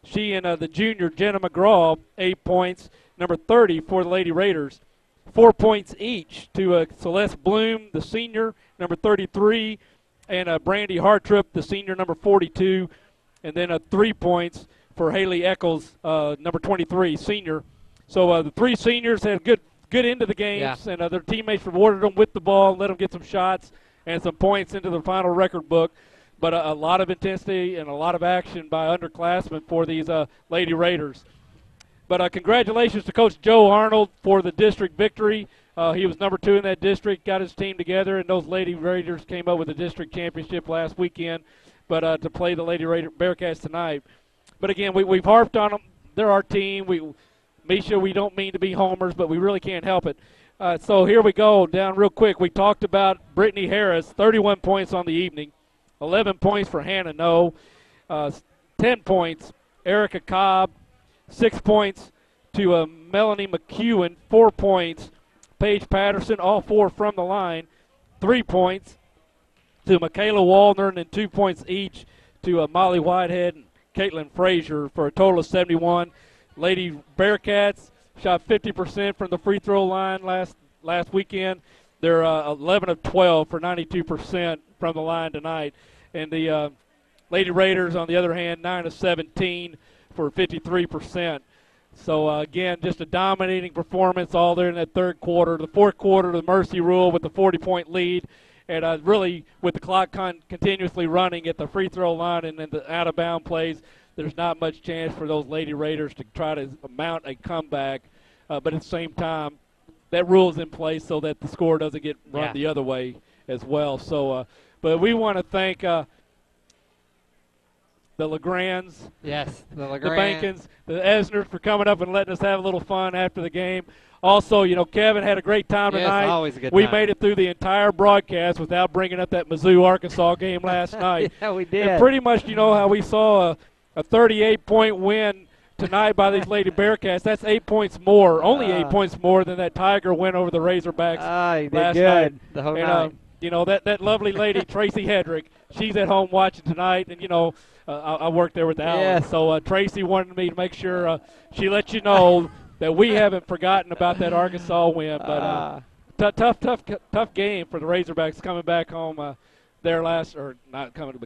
she and the junior Jenna McGraw, 8 points. Number 30 for the Lady Raiders, 4 points each to Celeste Bloom, the senior, number 33, and Brandy Hartrip, the senior, number 42, and then 3 points for Haley Eccles, number 23, senior. So the 3 seniors had good end of the games, and their teammates rewarded them with the ball, let them get some shots and some points into the final record book. But a lot of intensity and a lot of action by underclassmen for these Lady Raiders. But congratulations to Coach Joe Arnold for the district victory. He was number 2 in that district, got his team together, and those Lady Raiders came up with the district championship last weekend, but to play the Lady Raider Bearcats tonight. But again, we've harped on them. They're our team. Misha, we don't mean to be homers, but we really can't help it. So here we go, down real quick. We talked about Brittany Harris, 31 points on the evening, 11 points for Hannah No, 10 points, Erica Cobb, 6 points to Melanie McEwen, 4 points, Paige Patterson, all 4 from the line, 3 points to Michaela Wallner, and then 2 points each to Molly Whitehead and Caitlin Frazier for a total of 71. Lady Bearcats shot 50% from the free throw line last weekend. They're 11 of 12 for 92% from the line tonight. And the Lady Raiders, on the other hand, 9 of 17 for 53%. So, again, just a dominating performance all there in that third quarter. The fourth quarter, the mercy rule with the 40-point lead. And really, with the clock continuously running at the free throw line and then the out-of-bound plays, there's not much chance for those Lady Raiders to try to mount a comeback. But at the same time, that rule is in place so that the score doesn't get run the other way as well. So, but we want to thank the Legrands, the Bankins, the Esners for coming up and letting us have a little fun after the game. Also, Kevin had a great time tonight. Yes, always a good we time. made it through the entire broadcast without bringing up that Mizzou-Arkansas game last night. Yeah, we did. And pretty much, how we saw a 38-point win tonight by these Lady Bearcats. That's 8 points more, only 8 points more than that Tiger win over the Razorbacks he did last good night. the whole night. That lovely lady, Tracy Hedrick, she's at home watching tonight, and, I worked there with Alan. Yes. So Tracy wanted me to make sure she let you know that we haven't forgotten about that Arkansas win. But tough game for the Razorbacks coming back home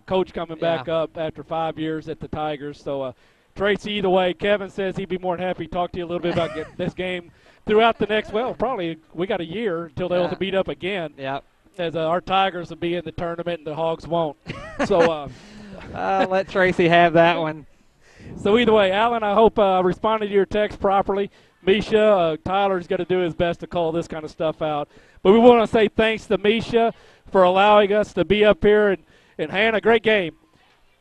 Coach coming back up after 5 years at the Tigers. So, Tracy, either way, Kevin says he'd be more than happy to talk to you a little bit about this game throughout the next, probably we got a year until they'll beat up again. Yep. As our Tigers will be in the tournament and the Hogs won't. So let Tracy have that one. So either way, Alan, I hope I responded to your text properly. Misha, Tyler's got to do his best to call this kind of stuff out. But we want to say thanks to Misha for allowing us to be up here and Hannah, great game.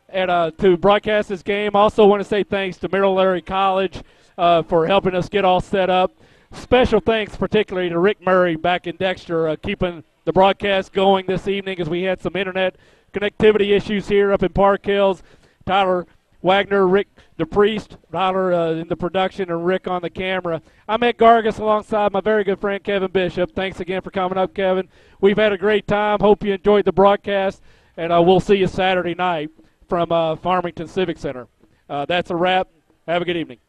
And to broadcast this game, also want to say thanks to Merrill Larry College for helping us get all set up. Special thanks particularly to Rick Murray back in Dexter, keeping the broadcast going this evening as we had some internet connectivity issues here up in Park Hills. Tyler Wagner, Rick DePriest, Tyler in the production, and Rick on the camera. I'm Ed Gargas alongside my very good friend Kevin Bishop. Thanks again for coming up, Kevin. We've had a great time. Hope you enjoyed the broadcast, and we'll see you Saturday night from Farmington Civic Center. That's a wrap. Have a good evening.